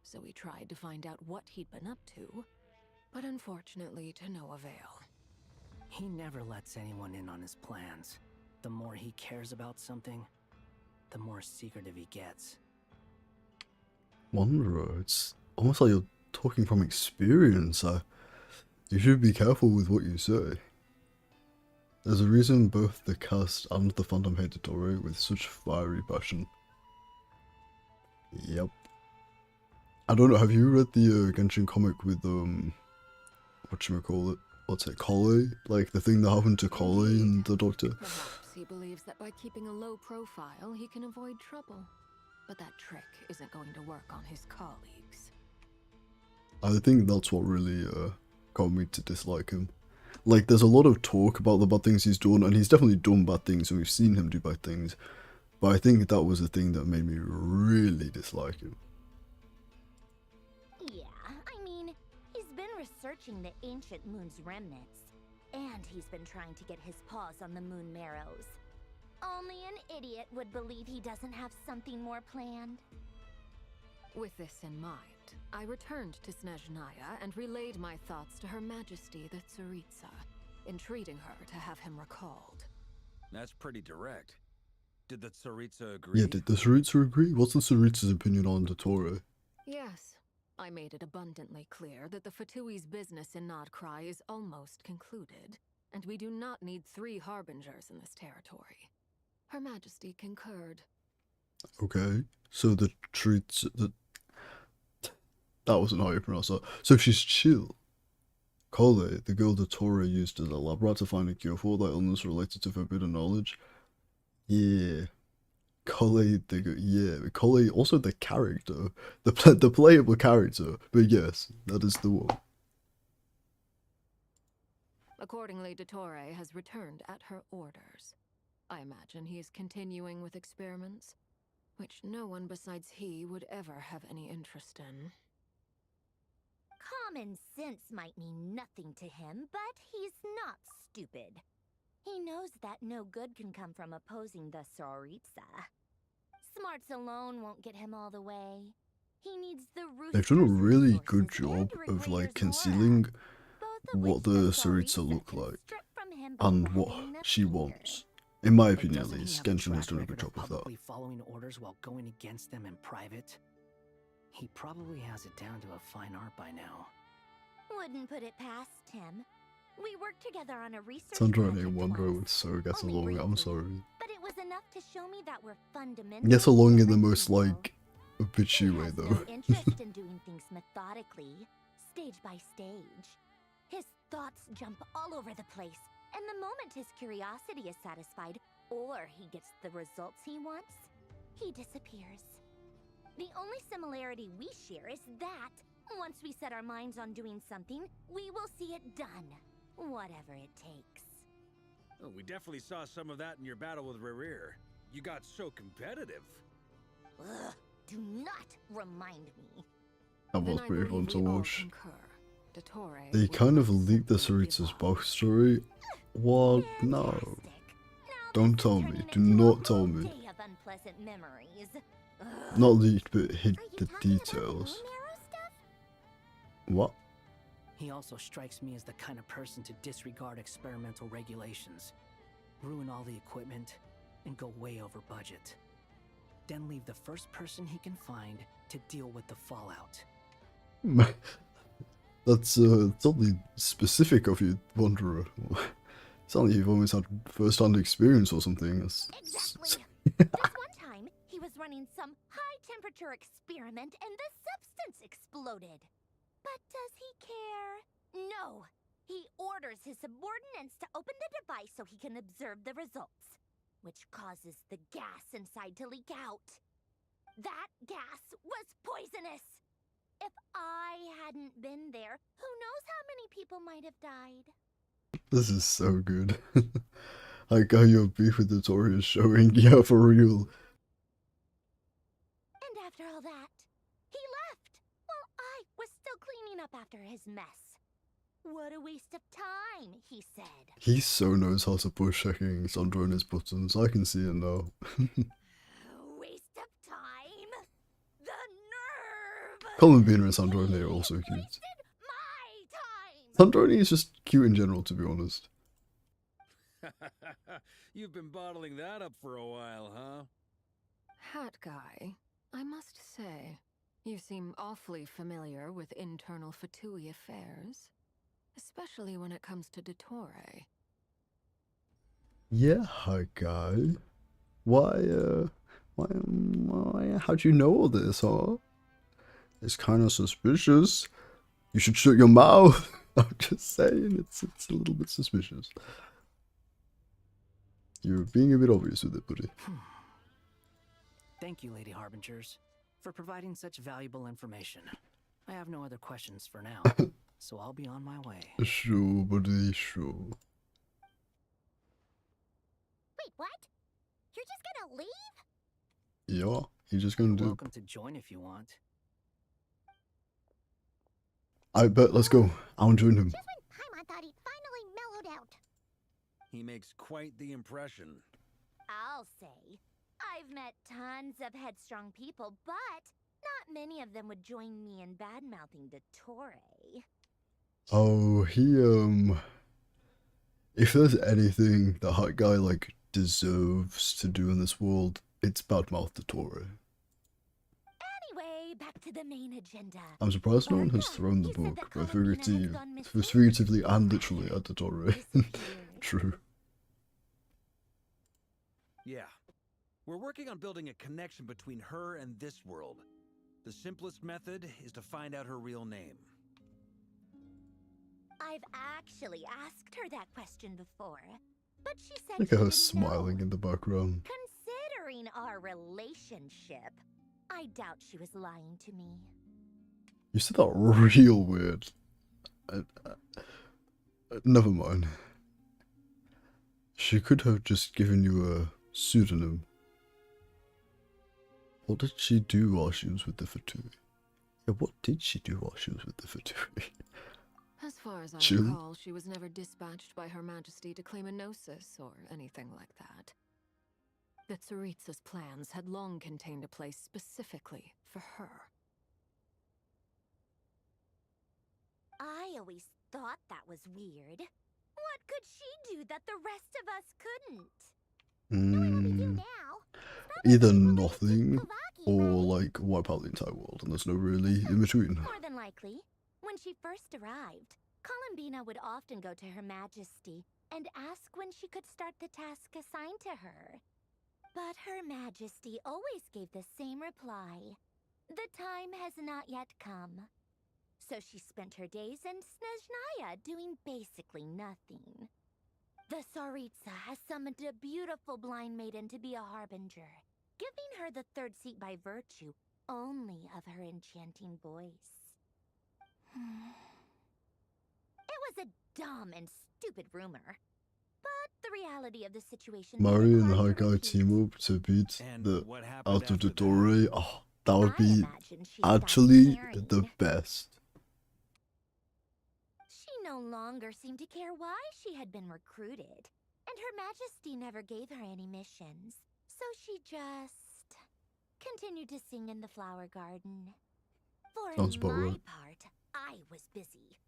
So we tried to find out what he'd been up to, but unfortunately to no avail. He never lets anyone in on his plans. the more he cares about something, the more secretive he gets. Wanderer, it's almost like you're talking from experience. You should be careful with what you say. There's a reason both the cast and the fandom hate Dottore with such fiery passion. Yep. I don't know, have you read the Genshin comic with, whatchamacallit? What's it, Collei? Like, the thing that happened to Collei and the Doctor? Perhaps he believes that by keeping a low profile, he can avoid trouble. But that trick isn't going to work on his colleagues. I think that's what really got me to dislike him. Like, there's a lot of talk about the bad things he's done, and he's definitely done bad things, and we've seen him do bad things. But I think that was the thing that made me really dislike him. Yeah, I mean, he's been researching the ancient moon's remnants, and he's been trying to get his paws on the moon marrows. Only an idiot would believe he doesn't have something more planned. With this in mind, I returned to Snezhnaya and relayed my thoughts to Her Majesty the Tsaritsa, entreating her to have him recalled. That's pretty direct. Did the Tsaritsa agree? Yeah, did the Tsaritsa agree? What's the Tsaritsa's opinion on Dottore? Yes, I made it abundantly clear that the Fatui's business in Nodcry is almost concluded, and we do not need 3 harbingers in this territory. Her Majesty concurred. Okay, so the treats that wasn't how you pronounce that. So she's chill. Collei, the girl Dottore used as a lab rat to find a cure for that illness related to forbidden knowledge. Yeah. Collei, Collei, also the character, the playable character. But yes, that is the one. Accordingly, Dottore has returned at her orders. I imagine he is continuing with experiments, which no one besides he would ever have any interest in. Common sense might mean nothing to him, but he's not stupid. He knows that no good can come from opposing the Tsaritsa. Smarts alone won't get him all the way. He needs the They've done a really good job of like concealing what the Tsaritsa look like and what she wants. In my opinion, at least, Genshin has done a good job of that. Publicly following orders while going against them in private. He probably has it down to a fine art by now. Wouldn't put it past him. We worked together on a research Sandra project and Wanderer once. would so get Only along, I'm briefly, sorry. But it was enough to show me that we're fundamentally Get along in the different most, people. like, bitchy way, He has though. no interest in doing things methodically, stage by stage. His thoughts jump all over the place, and the moment his curiosity is satisfied, or he gets the results he wants, he disappears. The only similarity we share is that, once we set our minds on doing something, we will see it done, whatever it takes. Oh, we definitely saw some of that in your battle with Rerir. You got so competitive. Ugh, do not remind me. That was pretty fun to watch. Dottore They kind of leaked the Tsaritsa's backstory. What? No. Don't tell me. Do not tell me. Day of unpleasant memories. Not leaked, but hid the details. What? He also strikes me as the kind of person to disregard experimental regulations, ruin all the equipment, and go way over budget. Then leave the first person he can find to deal with the fallout. That's totally specific of you, Wanderer. Sounds like you've always had first-hand experience or something. Exactly. This one time, he was running some high-temperature experiment and the substance exploded. But does he care? No. He orders his subordinates to open the device so he can observe the results, which causes the gas inside to leak out. That gas was poisonous. If I hadn't been there, who knows how many people might have died? This is so good. Like how your beef with Dottore is showing. Yeah, for real. And after all that, he left, while I was still cleaning up after his mess. What a waste of time, he said. He so knows how to push checking Sandra and his buttons. I can see it now. Waste of time? The nerve! Columbina and Sandrone are also cute. Sandrone is just cute in general, to be honest. You've been bottling that up for a while, huh? Hat guy, I must say, you seem awfully familiar with internal Fatui affairs, especially when it comes to Dottore. Yeah, hi guy. Why, how'd you know all this, huh? It's kind of suspicious. You should shut your mouth. I'm just saying, it's a little bit suspicious. You're being a bit obvious with it, buddy. Thank you, Lady Harbingers, for providing such valuable information. I have no other questions for now, so I'll be on my way. Sure, buddy, sure. Wait, what? You're just gonna leave? Yeah, he's just gonna do. Welcome to join if you want. I bet, let's go. I'll join him. Just when Paimon thought he'd finally mellowed out. He makes quite the impression. I'll say. I've met tons of headstrong people, but not many of them would join me in bad-mouthing Dottore. Oh, if there's anything that hot guy, like, deserves to do in this world, it's badmouth Dottore. Anyway, back to the main agenda. I'm surprised no one has thrown the book, both figuratively and literally, at Dottore. True. Yeah. We're working on building a connection between her and this world. The simplest method is to find out her real name. I've actually asked her that question before, but she said Look she at her didn't smiling know. in the background. Considering our relationship, I doubt she was lying to me. You said that real weird. Never mind. She could have just given you a pseudonym. What did she do while she was with the Fatui? Yeah, what did she do while she was with the Fatui? As far as I Chill. recall, she was never dispatched by Her Majesty to claim a gnosis or anything like that. The Tsaritsa's plans had long contained a place specifically for her. I always thought that was weird. What could she do that the rest of us couldn't? Either nothing or like wipe out the entire world, and there's no really in between. More than likely. When she first arrived, Columbina would often go to Her Majesty and ask when she could start the task assigned to her. But Her Majesty always gave the same reply. The time has not yet come. So she spent her days in Snezhnaya doing basically nothing. The Tsaritsa has summoned a beautiful blind maiden to be a harbinger, giving her the third seat by virtue only of her enchanting voice. It was a dumb and stupid rumor, but the reality of the situation... Mari and the High Guy team up to beat the out of Dottore. Oh, that would be actually the best. She no longer seemed to care why she had been recruited, and Her Majesty never gave her any missions, so she just continued to sing in the flower garden. For Sounds about my right. part, I was busy.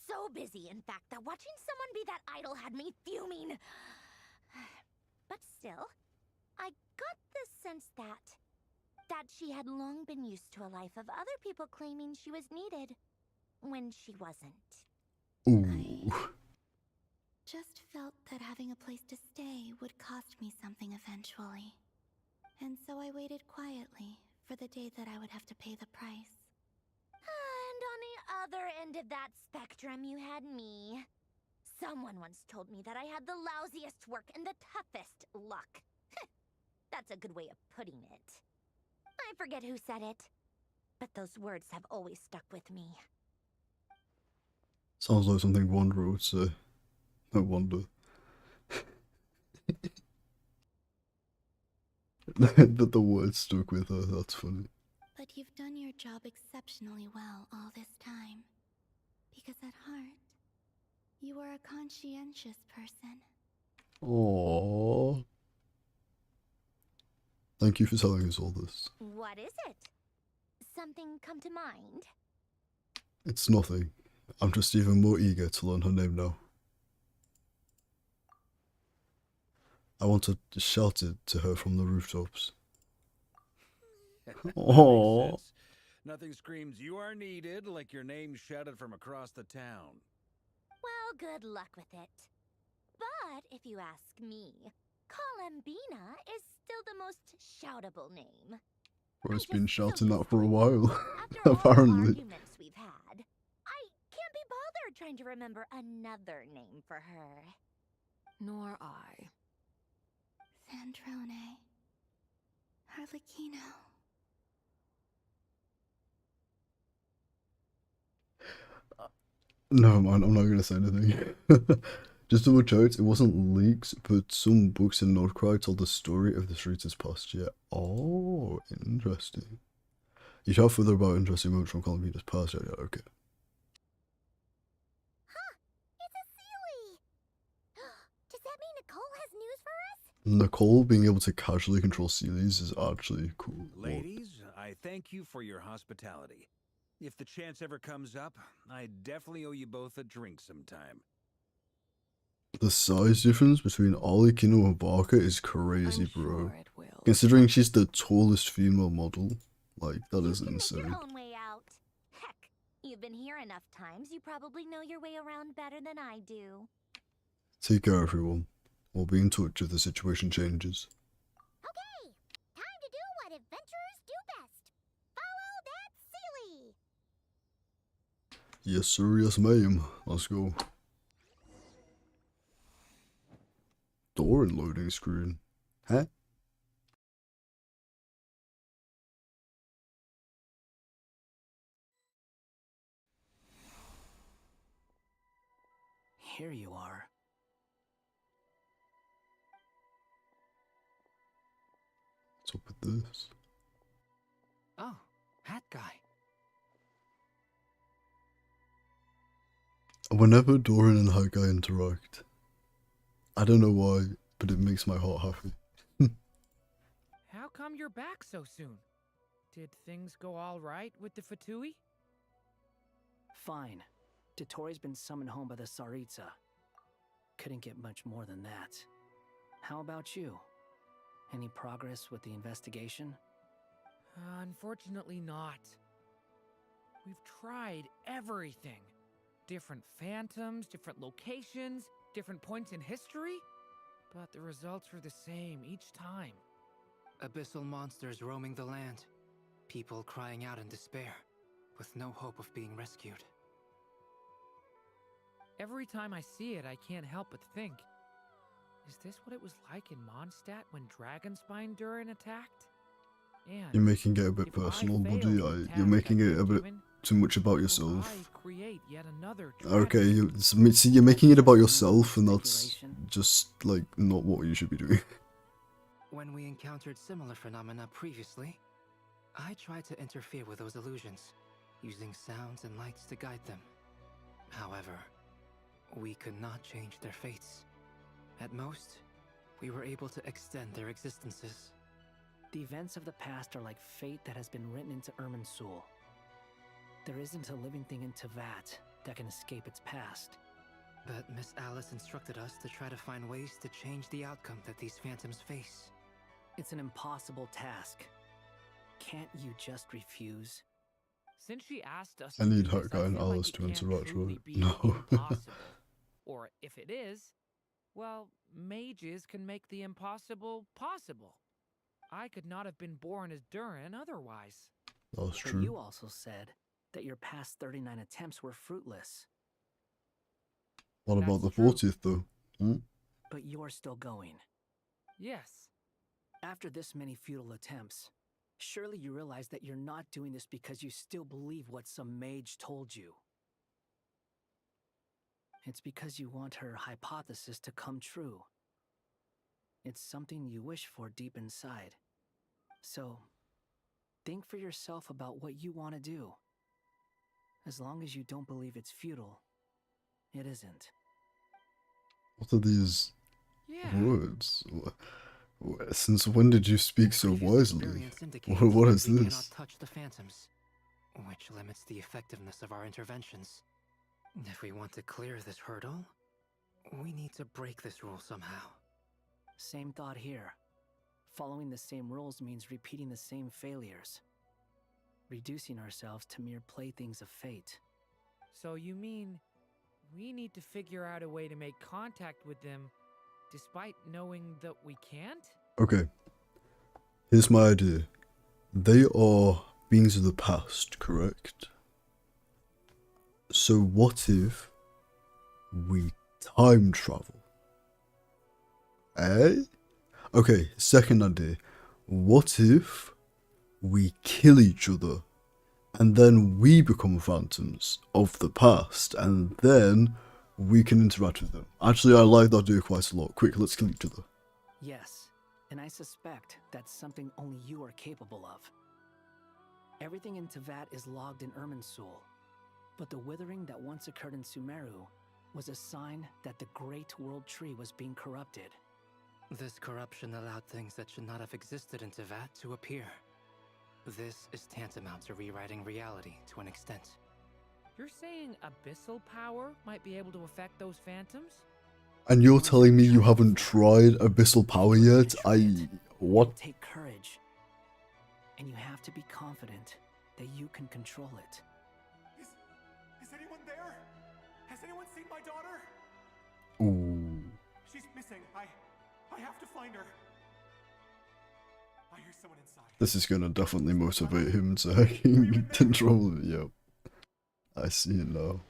So busy, in fact, that watching someone be that idol had me fuming. But still, I got the sense that she had long been used to a life of other people claiming she was needed when she wasn't. Ooh. Just felt that having a place to stay would cost me something eventually. And so I waited quietly for the day that I would have to pay the price. And on the other end of that spectrum, you had me. Someone once told me that I had the lousiest work and the toughest luck. That's a good way of putting it. I forget who said it, but those words have always stuck with me. Sounds like something Wanderer would say. No wonder. That the words stuck with her, that's funny. But you've done your job exceptionally well all this time. Because at heart, you are a conscientious person. Aww. Thank you for telling us all this. What is it? Something come to mind? It's nothing. I'm just even more eager to learn her name now. I want to shout it to her from the rooftops. That Oh. makes sense. Nothing screams "you are needed" like your name shouted from across the town. Well, good luck with it. But if you ask me, Colambina is still the most shoutable name. Bro, it's I'm been just so shouting that used for to a it. while, After all the apparently. arguments we've had, I can't be bothered trying to remember another name for her. Nor I. Sandrone. Harlequino. Never mind, I'm not gonna say anything. Just double checked, it wasn't leaks, but some books in Nordcry told the story of the streets past year. Oh, interesting. You shall further about interesting moments from Columbina's past. Yeah, okay. Huh, it's a Sealy! Does that mean Nicole has news for us? Nicole being able to casually control Sealies is actually cool. Ladies, I thank you for your hospitality. If the chance ever comes up, I definitely owe you both a drink sometime. The size difference between Arlequino and Barker is crazy, bro. Sure it will. Considering she's the tallest female model, like, that is Make insane. your own way out. Heck, you've been here enough times, you probably know your way around better than I do. Take care, everyone. We'll be in touch if the situation changes. Okay, time to do what adventurers do best. Follow that Sealy! Yes, sir, yes, ma'am. Let's go. Door and loading screen. Huh? Here you are. What's up with this? Oh, hat guy. Whenever Doran and her guy interact, I don't know why, but it makes my heart happy. How come you're back so soon? Did things go all right with the Fatui? Fine. Dotori's been summoned home by the Tsaritsa. Couldn't get much more than that. How about you? Any progress with the investigation? Unfortunately not. We've tried everything. Different phantoms, different locations, different points in history. But the results were the same each time. Abyssal monsters roaming the land. People crying out in despair, with no hope of being rescued. Every time I see it, I can't help but think, is this what it was like in Mondstadt when Dragonspine Durin attacked? And You're making it a bit personal, buddy. You're making it a bit too much about yourself. Create yet another Okay, see, you're making it about yourself, and that's just, like, not what you should be doing. When we encountered similar phenomena previously, I tried to interfere with those illusions, using sounds and lights to guide them. However, we could not change their fates. At most, we were able to extend their existences. The events of the past are like fate that has been written into Irminsul. There isn't a living thing in Teyvat that can escape its past. But Miss Alice instructed us to try to find ways to change the outcome that these phantoms face. It's an impossible task. Can't you just refuse? Since she asked us I to need do her this, guy I and feel like Alice it to can't interact truly with be it. No. impossible. Or if it is, well, mages can make the impossible possible. I could not have been born as Durin otherwise. That's But true. you also said that your past 39 attempts were fruitless. What about the 40th, though? Hmm? But you're still going. Yes. After this many futile attempts, surely you realize that you're not doing this because you still believe what some mage told you. It's because you want her hypothesis to come true. It's something you wish for deep inside. So, think for yourself about what you want to do. As long as you don't believe it's futile, it isn't. What are these words? Since when did you speak so wisely? What is we cannot this? touch the phantoms, which limits the effectiveness of our interventions. If we want to clear this hurdle, we need to break this rule somehow. Same thought here. Following the same rules means repeating the same failures. Reducing ourselves to mere playthings of fate. So you mean we need to figure out a way to make contact with them despite knowing that we can't? Okay. Here's my idea. They are beings of the past, correct? So what if we time travel? Eh? Okay, second idea. What if we kill each other and then we become phantoms of the past and then we can interact with them? Actually, I like that idea quite a lot. Quick, let's kill each other. Yes, and I suspect that's something only you are capable of. Everything in Tevat is logged in Irminsul, but the withering that once occurred in Sumeru was a sign that the Great World Tree was being corrupted. This corruption allowed things that should not have existed in Tevat to appear. This is tantamount to rewriting reality to an extent. You're saying abyssal power might be able to affect those phantoms? And you're telling me you haven't tried abyssal power yet? What? Take courage. And you have to be confident that you can control it. Is anyone there? Has anyone seen my daughter? Ooh. She's missing. I have to find her. I hear someone inside. This is gonna definitely motivate him to control it. Yep. I see it now.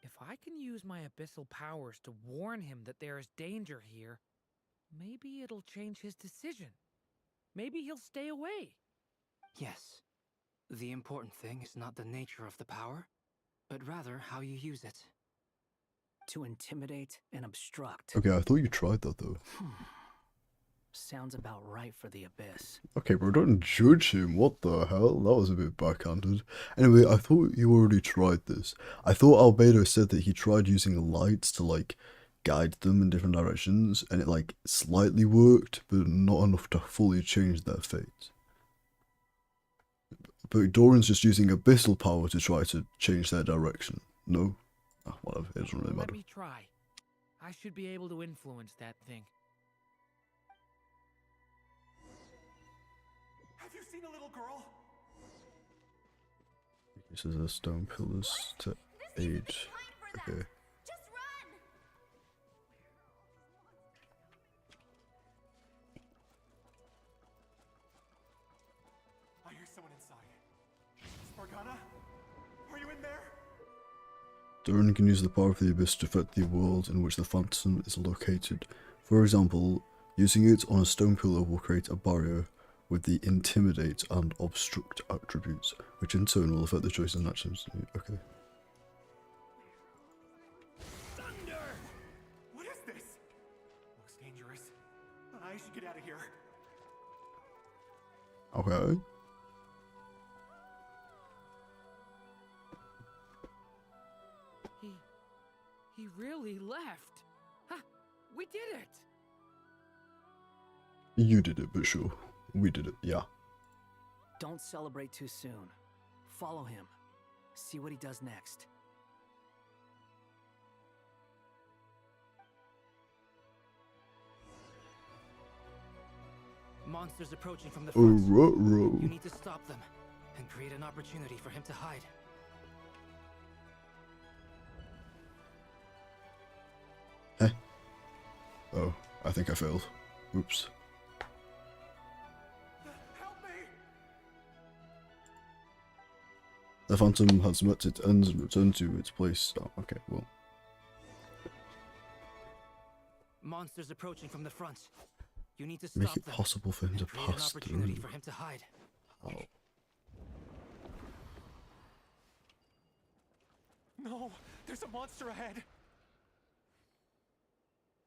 If I can use my abyssal powers to warn him that there is danger here, maybe it'll change his decision. Maybe he'll stay away. Yes. The important thing is not the nature of the power, but rather how you use it. To intimidate and obstruct. Okay, I thought you tried that though. Sounds about right for the Abyss. Okay, bro, don't judge him. What the hell? That was a bit backhanded. Anyway, I thought you already tried this. I thought Albedo said that he tried using lights to, like, guide them in different directions, and it, like, slightly worked, but not enough to fully change their fate. But Doran's just using abyssal power to try to change their direction. No? Oh, whatever, it doesn't really matter. Let me try. I should be able to influence that thing. Have you seen a little girl? Uses the stone pillars to aid. Okay. I hear someone inside. Morgana? Are you in there? Doran can use the power of the Abyss to affect the world in which the Phantom is located. For example, using it on a stone pillar will create a barrier with the Intimidate and Obstruct attributes, which in turn will affect the choices and actions. Okay. Thunder! What is this? Looks dangerous. I should get out of here. Okay. He really left. Ha! We did it! You did it, but sure. We did it, yeah. Don't celebrate too soon. Follow him. See what he does next. Monsters approaching from the front. Ruh-roh. You need to stop them and create an opportunity for him to hide. Eh? Oh, I think I failed. Oops. The Phantom has met its ends and returned to its place. Oh, okay, well. Monsters approaching from the front. You need to Make stop it them possible for him to and create an pass opportunity through. for him to hide. Oh. No, there's a monster ahead.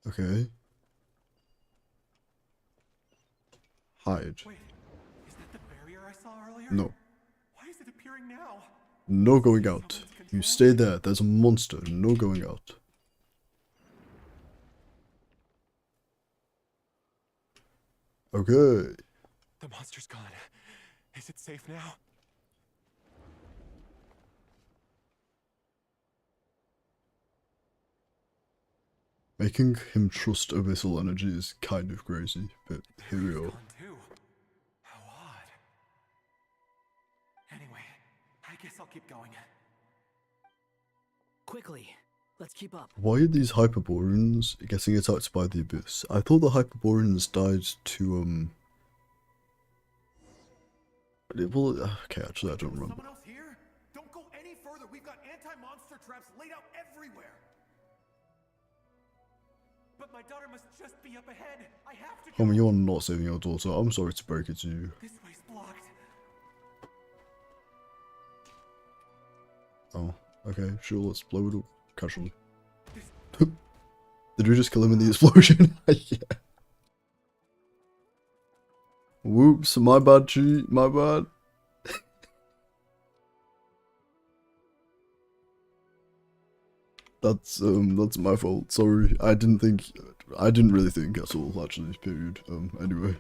Okay. Hide. Wait, is that the barrier I saw earlier? No. Why is it appearing now? No going out. You stay there. There's a monster. No going out. Okay. The monster's gone. Is it safe now? Making him trust abyssal energy is kind of crazy, but here we are. How odd. Anyway, I guess I'll keep going. Quickly, let's keep up. Why are these Hyperboreans getting attacked by the Abyss? I thought the Hyperboreans died to, well, okay, actually I don't remember. Someone else here? Don't go any further. We've got anti-monster traps laid out everywhere. But my daughter must just be up ahead. I have to go. Homie, you're not saving your daughter. I'm sorry to break it to you. This way's blocked. Oh, okay, sure, let's blow it up casually. Did we just kill him in the explosion? Yeah. Whoops, my bad, G, my bad. That's my fault. Sorry, I didn't really think at all. Actually, period. Anyway.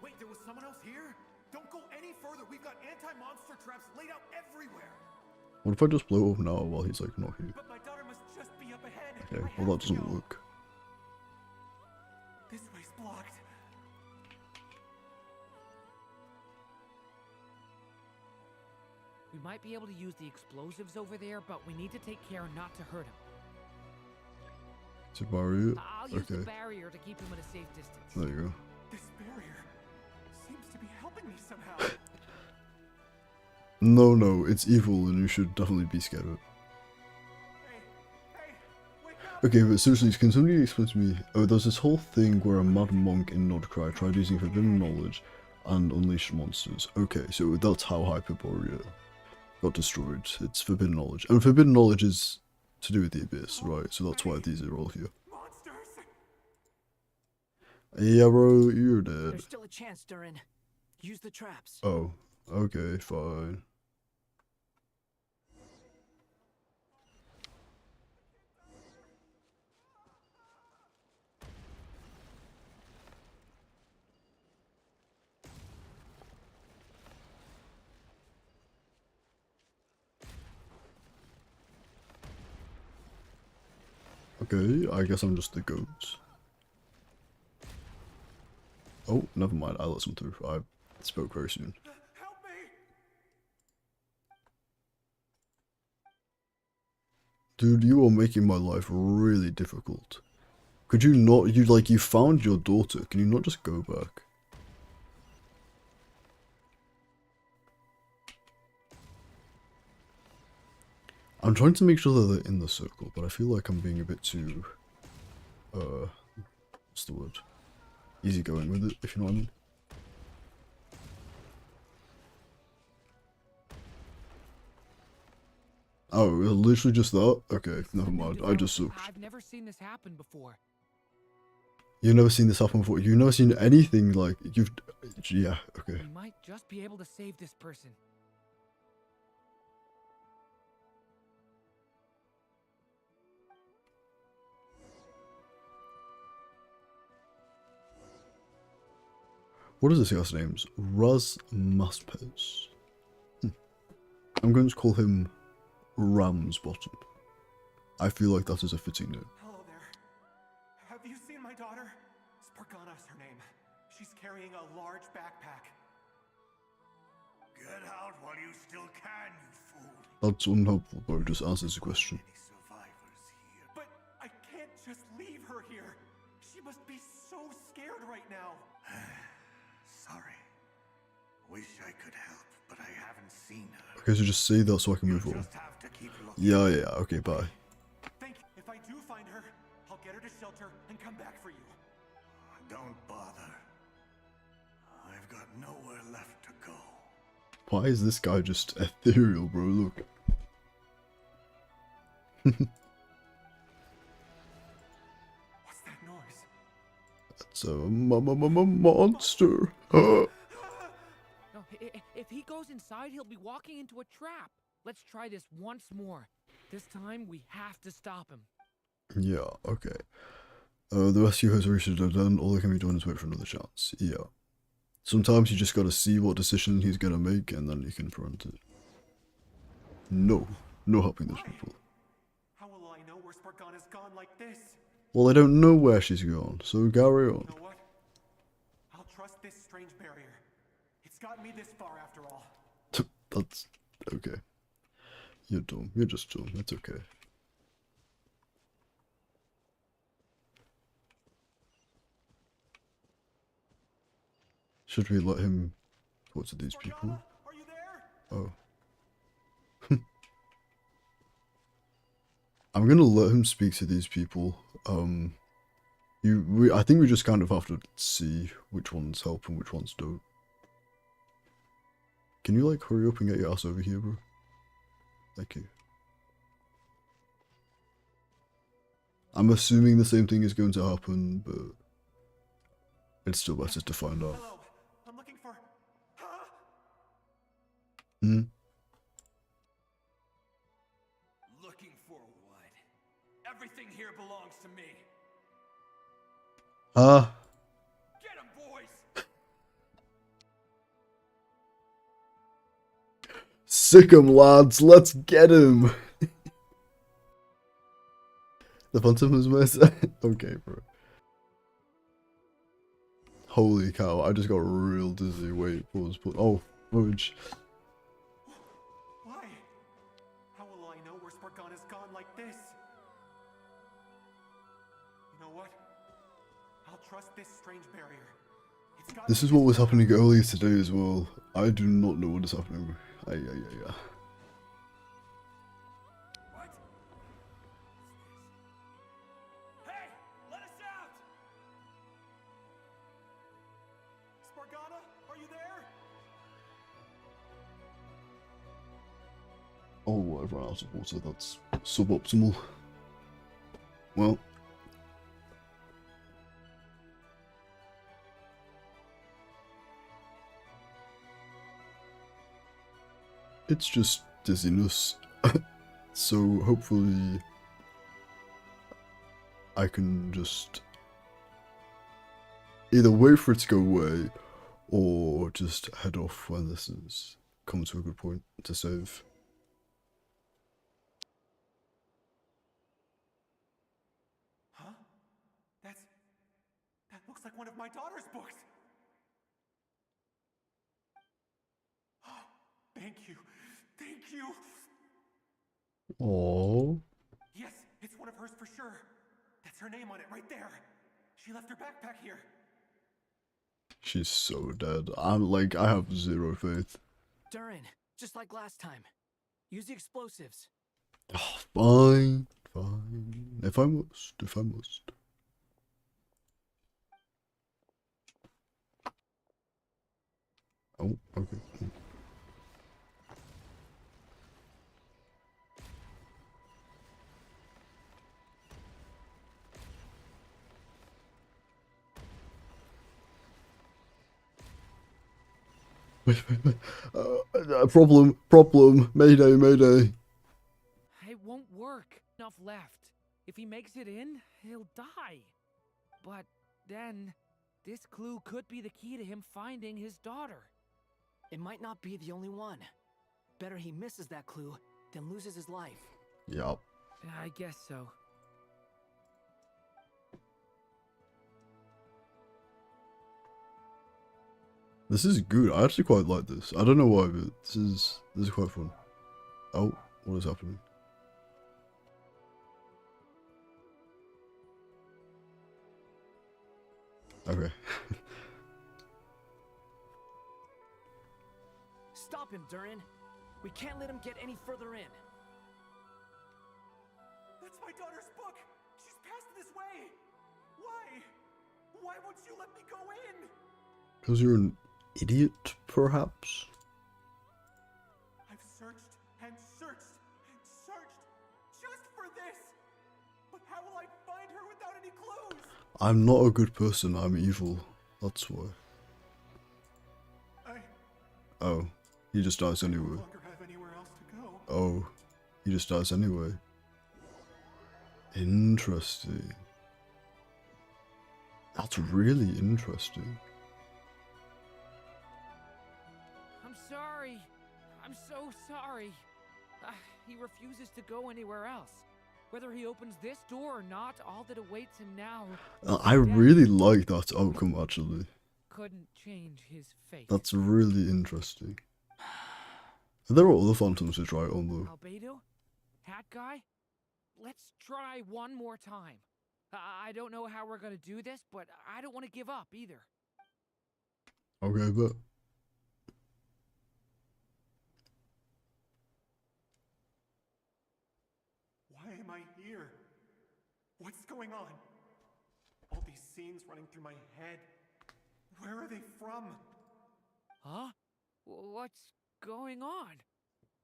Wait, there was someone else here? Don't go any further. We've got anti-monster traps laid out everywhere. What if I just blow up now while he's like not here? But my daughter must just be up ahead. Okay, well that doesn't work. This way's blocked. We might be able to use the explosives over there, but we need to take care not to hurt him. It's a barrier? I'll use the Okay. barrier to keep him at a safe distance. There you go. This barrier seems to be helping me somehow. No, it's evil and you should definitely be scared of it. Okay, but seriously, can somebody explain to me, there's this whole thing where a mad monk in Nordcry tried using forbidden knowledge and unleashed monsters. Okay, so that's how Hyperborea got destroyed. It's forbidden knowledge. And forbidden knowledge is to do with the Abyss, right? So that's why these are all here. Yeah, bro, you're dead. There's still a chance, Durin. Use the traps. Oh, okay, fine. Okay, I guess I'm just the goat. Oh, never mind, I let some through. I spoke very soon. Dude, you are making my life really difficult. Could you not, you found your daughter, can you not just go back? I'm trying to make sure that they're in the circle, but I feel like I'm being a bit too, what's the word? Easygoing with it, if you know what I mean. Oh, literally just that? Okay, never mind, I just sucked. I've never seen this happen before. You've never seen this happen before? You've never seen anything like, yeah, okay. We might just be able to save this person. What is this guy's name? Raz Maspes. I'm going to call him Ramsbottom. I feel like that is a fitting name. Hello there. Have you seen my daughter? Spargana's her name. She's carrying a large backpack. Get out while you still can, you fool. That's unhelpful, bro. Just answers the question. But I can't just leave her here. She must be so scared right now. Sorry. Wish I could help, but I haven't seen her. Okay, so just say that so I can move on. Yeah, okay, bye. Think if I do find her, I'll get her to shelter and come back for you. Don't bother. I've got nowhere left to go. Why is this guy just ethereal, bro? Look. What's that noise? It's a monster. No, if he goes inside, he'll be walking into a trap. Let's try this once more. This time, we have to stop him. Yeah, okay. The rescue has reached a dead end. All that can be done is wait for another chance. Yeah. Sometimes you just gotta see what decision he's gonna make and then you can prevent it. No helping those people. How will Spargana's gone like this. Well, I don't know where she's gone, so carry on. You know what? I'll trust this strange barrier. It's got me this far after all. That's okay. You're dumb. You're just dumb. It's okay. Should we let him talk to these people? Oh. I'm gonna let him speak to these people. I think we just kind of have to see which ones help and which ones don't. Can you like hurry up and get your ass over here, bro? Thank you. I'm assuming the same thing is going to happen, but it's still better to find out. Hello. I'm looking for. Huh? Looking for what? Everything here belongs to me. Get 'em, boys! Sick 'em, lads. Let's get him. The Phantom was mess. Okay, bro. Holy cow! I just got real dizzy. Wait, pause. Oh, fudge. Why? How will I know where Spargana's gone like this? You know what? I'll trust this strange barrier. This is what was happening earlier today as well. I do not know what is happening. What? Hey, let us out! Spargana, are you there? Oh, I've run out of water. That's suboptimal. Well. It's just dizziness. So hopefully I can just either wait for it to go away or just head off when this is come to a good point to save. Huh? That looks like one of my daughter's books. Thank you. Thank you. Oh. Yes, it's one of hers for sure. That's her name on it right there. She left her backpack here. She's so dead. I have zero faith. Durin, just like last time. Use the explosives. Oh, fine. If I must. Oh, okay. Wait. Problem. Mayday. It won't work. Enough left. If he makes it in, he'll die. But then, this clue could be the key to him finding his daughter. It might not be the only one. Better he misses that clue than loses his life. Yup. I guess so. This is good. I actually quite like this. I don't know why, but this is quite fun. Oh, what is happening? Okay. Stop him, Durin. We can't let him get any further in. That's my daughter's book. She's passed this way. Why? Why won't you let me go in? Because you're an idiot, perhaps? I've searched and searched and searched just for this. But how will I find her without any clues? I'm not a good person. I'm evil. That's why. Oh, he just dies anyway. I no longer have anywhere else to go. Oh, he just dies anyway. Interesting. That's really interesting. I'm sorry. I'm so sorry. He refuses to go anywhere else. Whether he opens this door or not, all that awaits him now. I really like that outcome, actually. Couldn't change his fate. That's really interesting. There are other phantoms to try it on, though. Albedo? Hat guy? Let's try one more time. I don't know how we're gonna do this, but I don't want to give up either. Okay, but... Why am I here? What's going on? All these scenes running through my head. Where are they from? Huh? What's going on?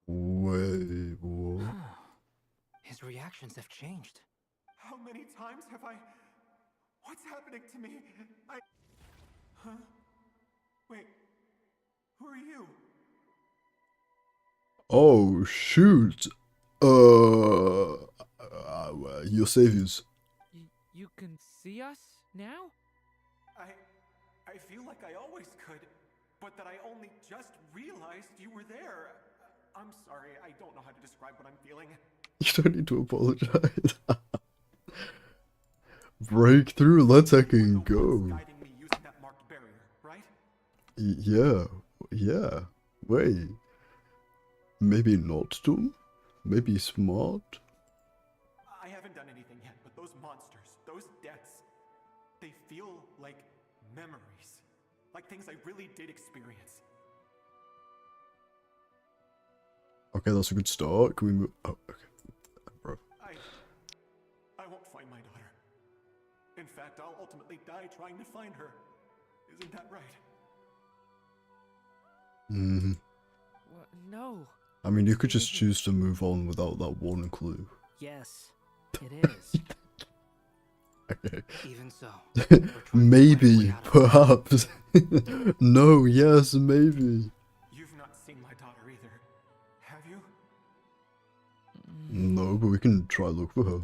Wait, what? His reactions have changed. How many times have I... What's happening to me? Huh? Wait. Who are you? Oh, shoot. Your saviors. You can see us now? I feel like I always could, but that I only just realized you were there. I'm sorry, I don't know how to describe what I'm feeling. You don't need to apologize. Breakthrough, let's fucking go. Guiding me using that marked barrier, right? Yeah. Wait. Maybe not dumb? Maybe smart? I haven't done anything yet, but those monsters, those deaths, they feel like memories. Like things I really did experience. Okay, that's a good start. Can we move? Oh, okay. Bro. I won't find my daughter. In fact, I'll ultimately die trying to find her. Isn't that right? Mm-hmm. No. I mean, you could just choose to move on without that one clue. Yes, it is. Okay. Even so. Maybe, perhaps. No, yes, maybe. You've not seen my daughter either, have you? No, but we can try look for her.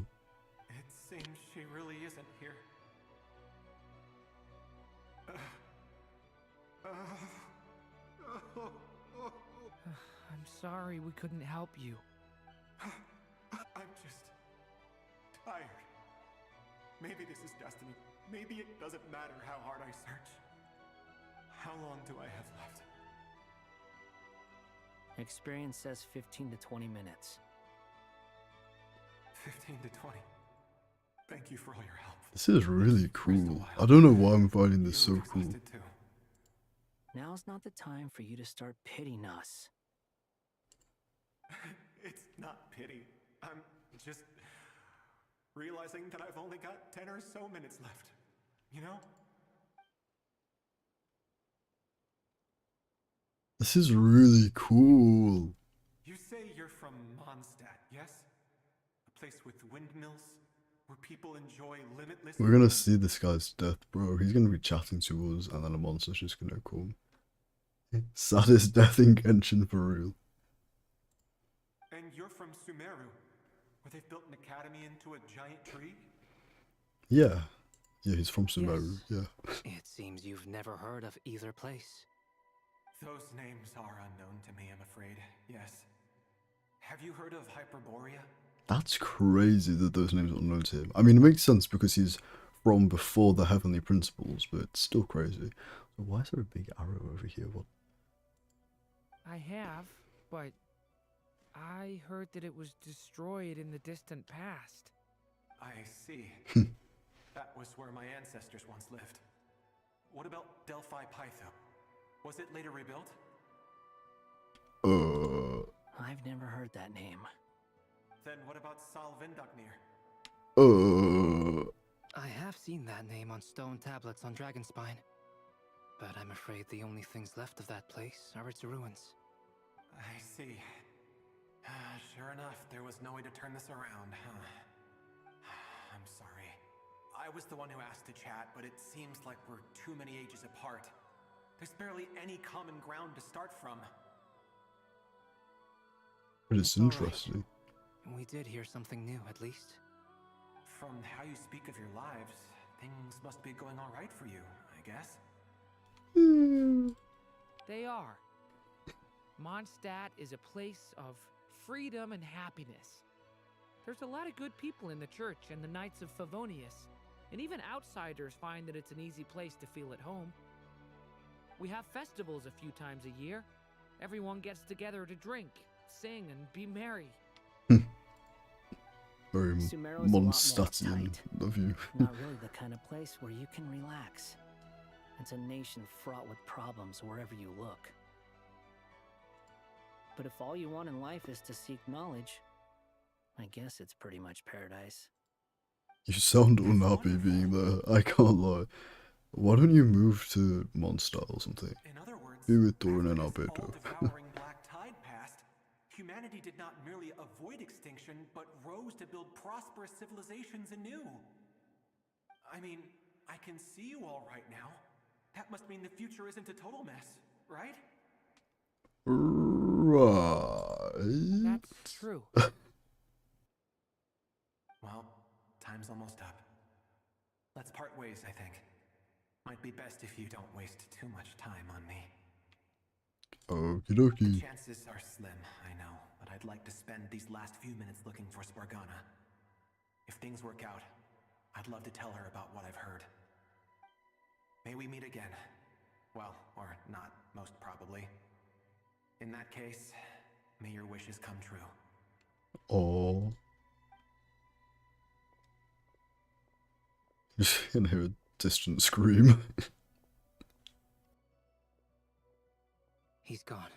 It seems she really isn't here. I'm sorry we couldn't help you. I'm just tired. Maybe this is destiny. Maybe it doesn't matter how hard I search. How long do I have left? Experience says 15 to 20 minutes. 15 to 20. Thank you for all your help. This is really cool. I don't know why I'm finding this so cool. Now's not the time for you to start pitying us. It's not pity. I'm just realizing that I've only got 10 or so minutes left. You know? This is really cool. You say you're from Mondstadt, yes? A place with windmills where people enjoy limitless... We're gonna see this guy's death, bro. He's gonna be chatting to us, and then a monster's just gonna come. Saddest death in Genshin for real. And you're from Sumeru, where they've built an academy into a giant tree? Yeah. Yeah, he's from Sumeru, yeah. It seems you've never heard of either place. Those names are unknown to me, I'm afraid. Yes. Have you heard of Hyperborea? That's crazy that those names are unknown to him. I mean, it makes sense because he's from before the Heavenly Principles, but it's still crazy. So why is there a big arrow over here? What? I have, but I heard that it was destroyed in the distant past. I see. That was where my ancestors once lived. What about Delphi Pytho? Was it later rebuilt? I've never heard that name. Then what about Salvindagnir? I have seen that name on stone tablets on Dragonspine. But I'm afraid the only things left of that place are its ruins. I see. Sure enough, there was no way to turn this around, huh? I'm sorry. I was the one who asked to chat, but it seems like we're too many ages apart. There's barely any common ground to start from. But it's interesting. We did hear something new, at least. From how you speak of your lives, things must be going all right for you, I guess. They are. Mondstadt is a place of freedom and happiness. There's a lot of good people in the church and the Knights of Favonius, and even outsiders find that it's an easy place to feel at home. We have festivals a few times a year. Everyone gets together to drink, sing, and be merry. Very Sumero's a lot more Mondstadtian uptight. of you. Not really the kind of place where you can relax. It's a nation fraught with problems wherever you look. But if all you want in life is to seek knowledge, I guess it's pretty much paradise. You sound unhappy being there, I can't lie. Why don't you move to Mondstadt or something? In other words, Be with Doran and after this Albedo. all-devouring black tide passed, humanity did not merely avoid extinction, but rose to build prosperous civilizations anew. I mean, I can see you all right now. That must mean the future isn't a total mess, right? Right. That's true. Well, time's almost up. Let's part ways, I think. Might be best if you don't waste too much time on me. Okie The dokie. chances are slim, I know, but I'd like to spend these last few minutes looking for Spargana. If things work out, I'd love to tell her about what I've heard. May we meet again. Well, or not, most probably. In that case, may your wishes come true. Oh. You can hear a distant scream. He's gone.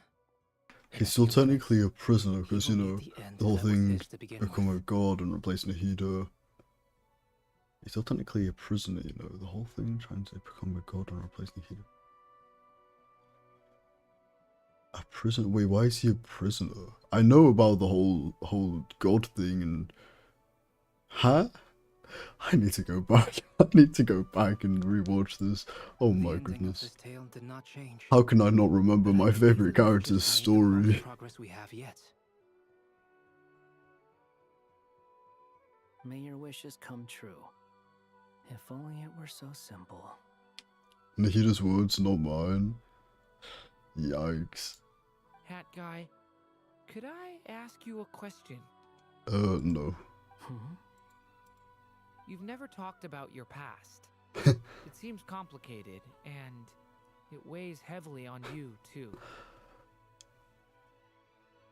He's still technically a prisoner because, you know, the whole thing become a god and replace Nahida. He's still technically a prisoner, you know, the whole thing trying to become a god and replace Nahida. A prisoner? Wait, why is he a prisoner? I know about the whole god thing and... Huh? I need to go back. I need to go back and rewatch this. Oh my goodness. This tale did not change. How can I not remember my favorite character's story? Progress we have yet. May your wishes come true. If only it were so simple. Nahida's words, not mine. Yikes. Hat guy, could I ask you a question? No. You've never talked about your past. It seems complicated, and it weighs heavily on you, too.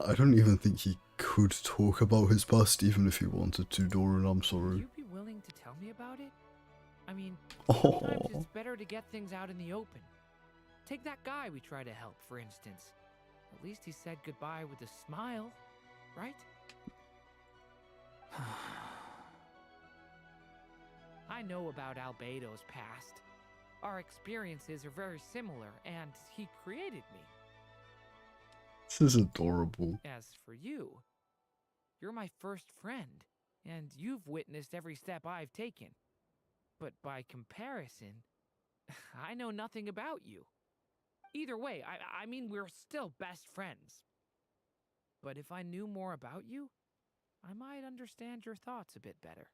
I don't even think he could talk about his past even if he wanted to, Doran, I'm sorry. Would you be willing to tell me about it? I mean, sometimes it's better to get things out in the open. Take that guy we try to help, for instance. At least he said goodbye with a smile, right? I know about Albedo's past. Our experiences are very similar, and he created me. This is adorable. As for you, you're my first friend, and you've witnessed every step I've taken. But by comparison, I know nothing about you. Either way, I mean, we're still best friends. But if I knew more about you, I might understand your thoughts a bit better.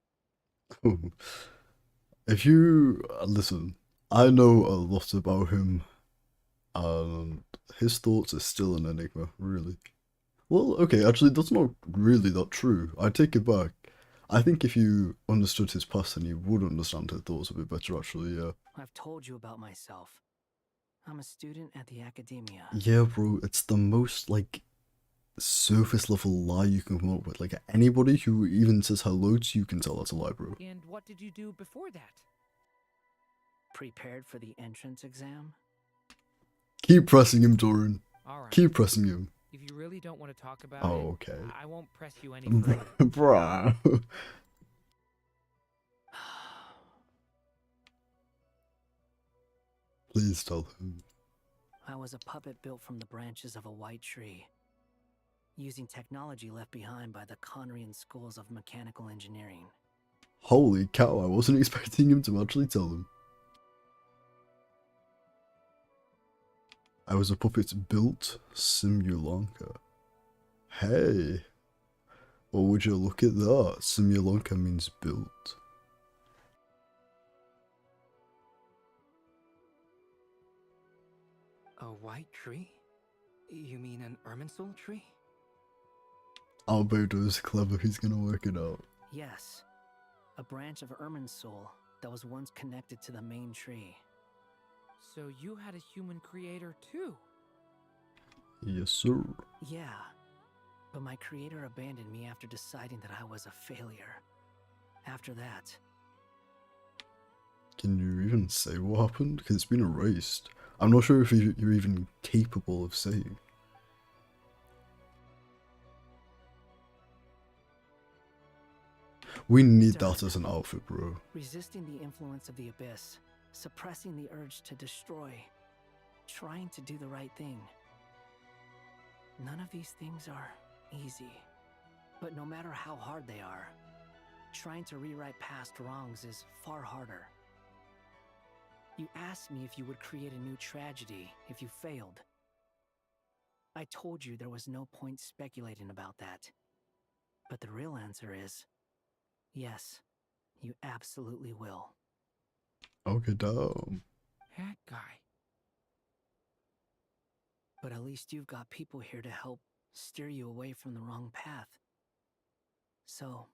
If you listen, I know a lot about him, and his thoughts are still an enigma, really. Well, okay, actually, that's not really that true. I take it back. I think if you understood his past, then you would understand his thoughts a bit better, actually, yeah. I've told you about myself. I'm a student at the academia. Yeah, bro, it's the most, like, surface level lie you can come up with. Like, anybody who even says hello to you can tell that's a lie, bro. And what did you do before that? Prepared for the entrance exam? Keep pressing him, Doran. Alright. Keep pressing him. If you really don't want to talk about Oh, it, okay. I won't press you any further. Bruh. Please tell him. I was a puppet built from the branches of a white tree, using technology left behind by the Conrian schools of mechanical engineering. Holy cow, I wasn't expecting him to actually tell him. I was a puppet built Simulanka. Hey. Well, would you look at that? Simulanka means built. A white tree? You mean an Irminsul tree? Albedo is clever, he's gonna work it out. Yes. A branch of Ermin's soul that was once connected to the main tree. So you had a human creator too? Yes, sir. Yeah. But my creator abandoned me after deciding that I was a failure. After that... Can you even say what happened? Because it's been erased. I'm not sure if you're even capable of saying. We need that as an outfit, bro. Resisting the influence of the abyss, suppressing the urge to destroy, trying to do the right thing. None of these things are easy. But no matter how hard they are, trying to rewrite past wrongs is far harder. You asked me if you would create a new tragedy if you failed. I told you there was no point speculating about that. But the real answer is, yes, you absolutely will. Okay, damn. That guy. But at least you've got people here to help steer you away from the wrong path. So,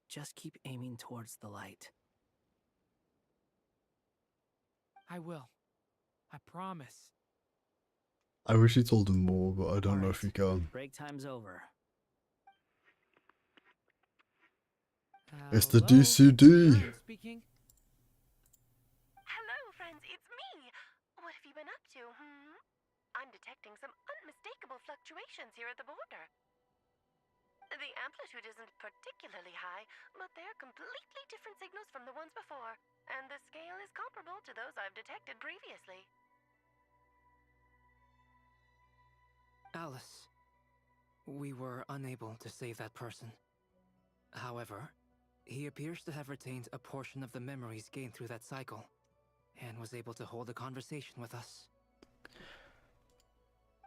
just keep aiming towards the light. I will. I promise. I wish he told him more, but I don't know if he can. Break time's over. It's the DCD. Speaking. Hello, friends, it's me. What have you been up to, I'm detecting some unmistakable fluctuations here at the border. The amplitude isn't particularly high, but they're completely different signals from the ones before, and the scale is comparable to those I've detected previously. Alice, we were unable to save that person. However, he appears to have retained a portion of the memories gained through that cycle, and was able to hold a conversation with us.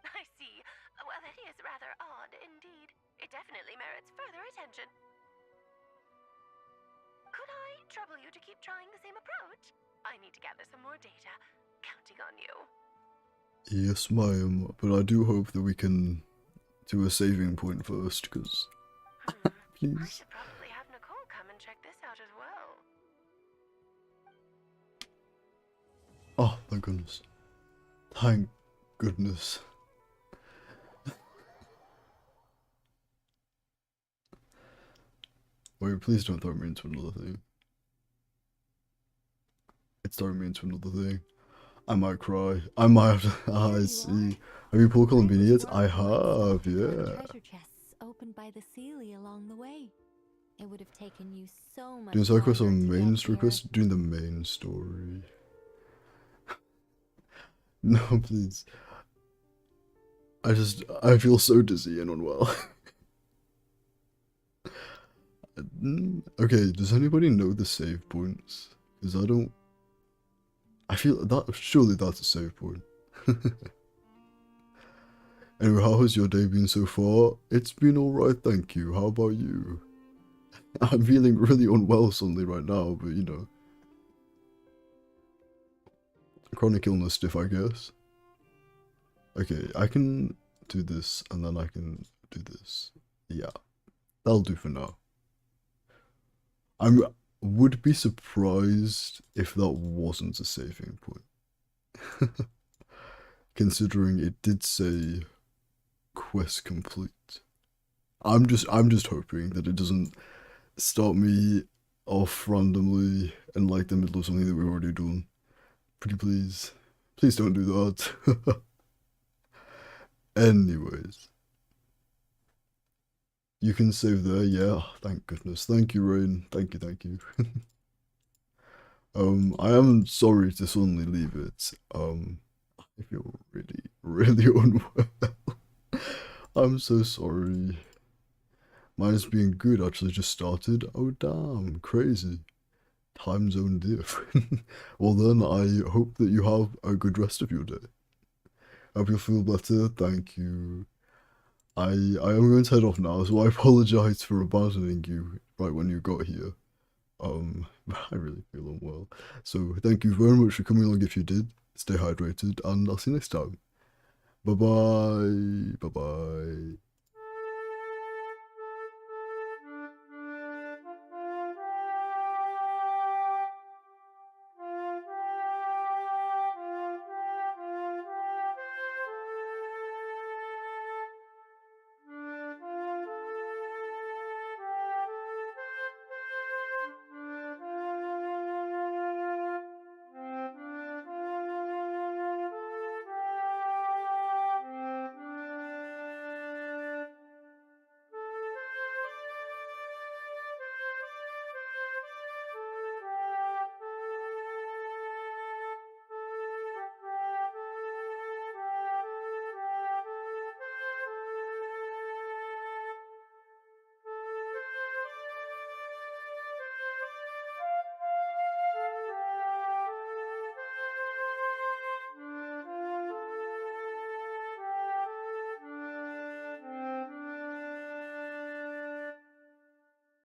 I see. Well, that is rather odd indeed. It definitely merits further attention. Could I trouble you to keep trying the same approach? I need to gather some more data. Counting on you. Yes, ma'am. But I do hope that we can do a saving point first, because... Please. I should probably have Nicole come and check this out as well. Oh, thank goodness. Thank goodness. Wait, please don't throw me into another thing. It's throwing me into another thing. I might cry. I might have to... I see. Have you pulled Columbine yet? I have, yeah. Treasure chests opened by the Sealy along the way. It would have taken you so much Doing side quest longer on to main get story here. quest? Doing the main story. No, please. I feel so dizzy and unwell. Okay, does anybody know the save points? Because I don't... I feel that, surely that's a save point. Anyway, how has your day been so far? It's been alright, thank you. How about you? I'm feeling really unwell suddenly right now, but you know. Chronic illness stiff, I guess. Okay, I can do this, and then I can do this. Yeah, that'll do for now. Would be surprised if that wasn't a saving point. Considering it did say quest complete. I'm just hoping that it doesn't start me off randomly in like the middle of something that we've already done. Pretty please. Please don't do that. Anyways. You can save there, yeah. Thank goodness. Thank you, Rain. Thank you. I am sorry to suddenly leave it. I feel really unwell. I'm so sorry. Mine's being good actually just started. Oh damn, crazy. Time zone diff. Well then, I hope that you have a good rest of your day. Hope you feel better. Thank you. I am going to head off now, so I apologize for abandoning you right when you got here. I really feel unwell. So thank you very much for coming along if you did. Stay hydrated, and I'll see you next time. Bye bye. Bye bye.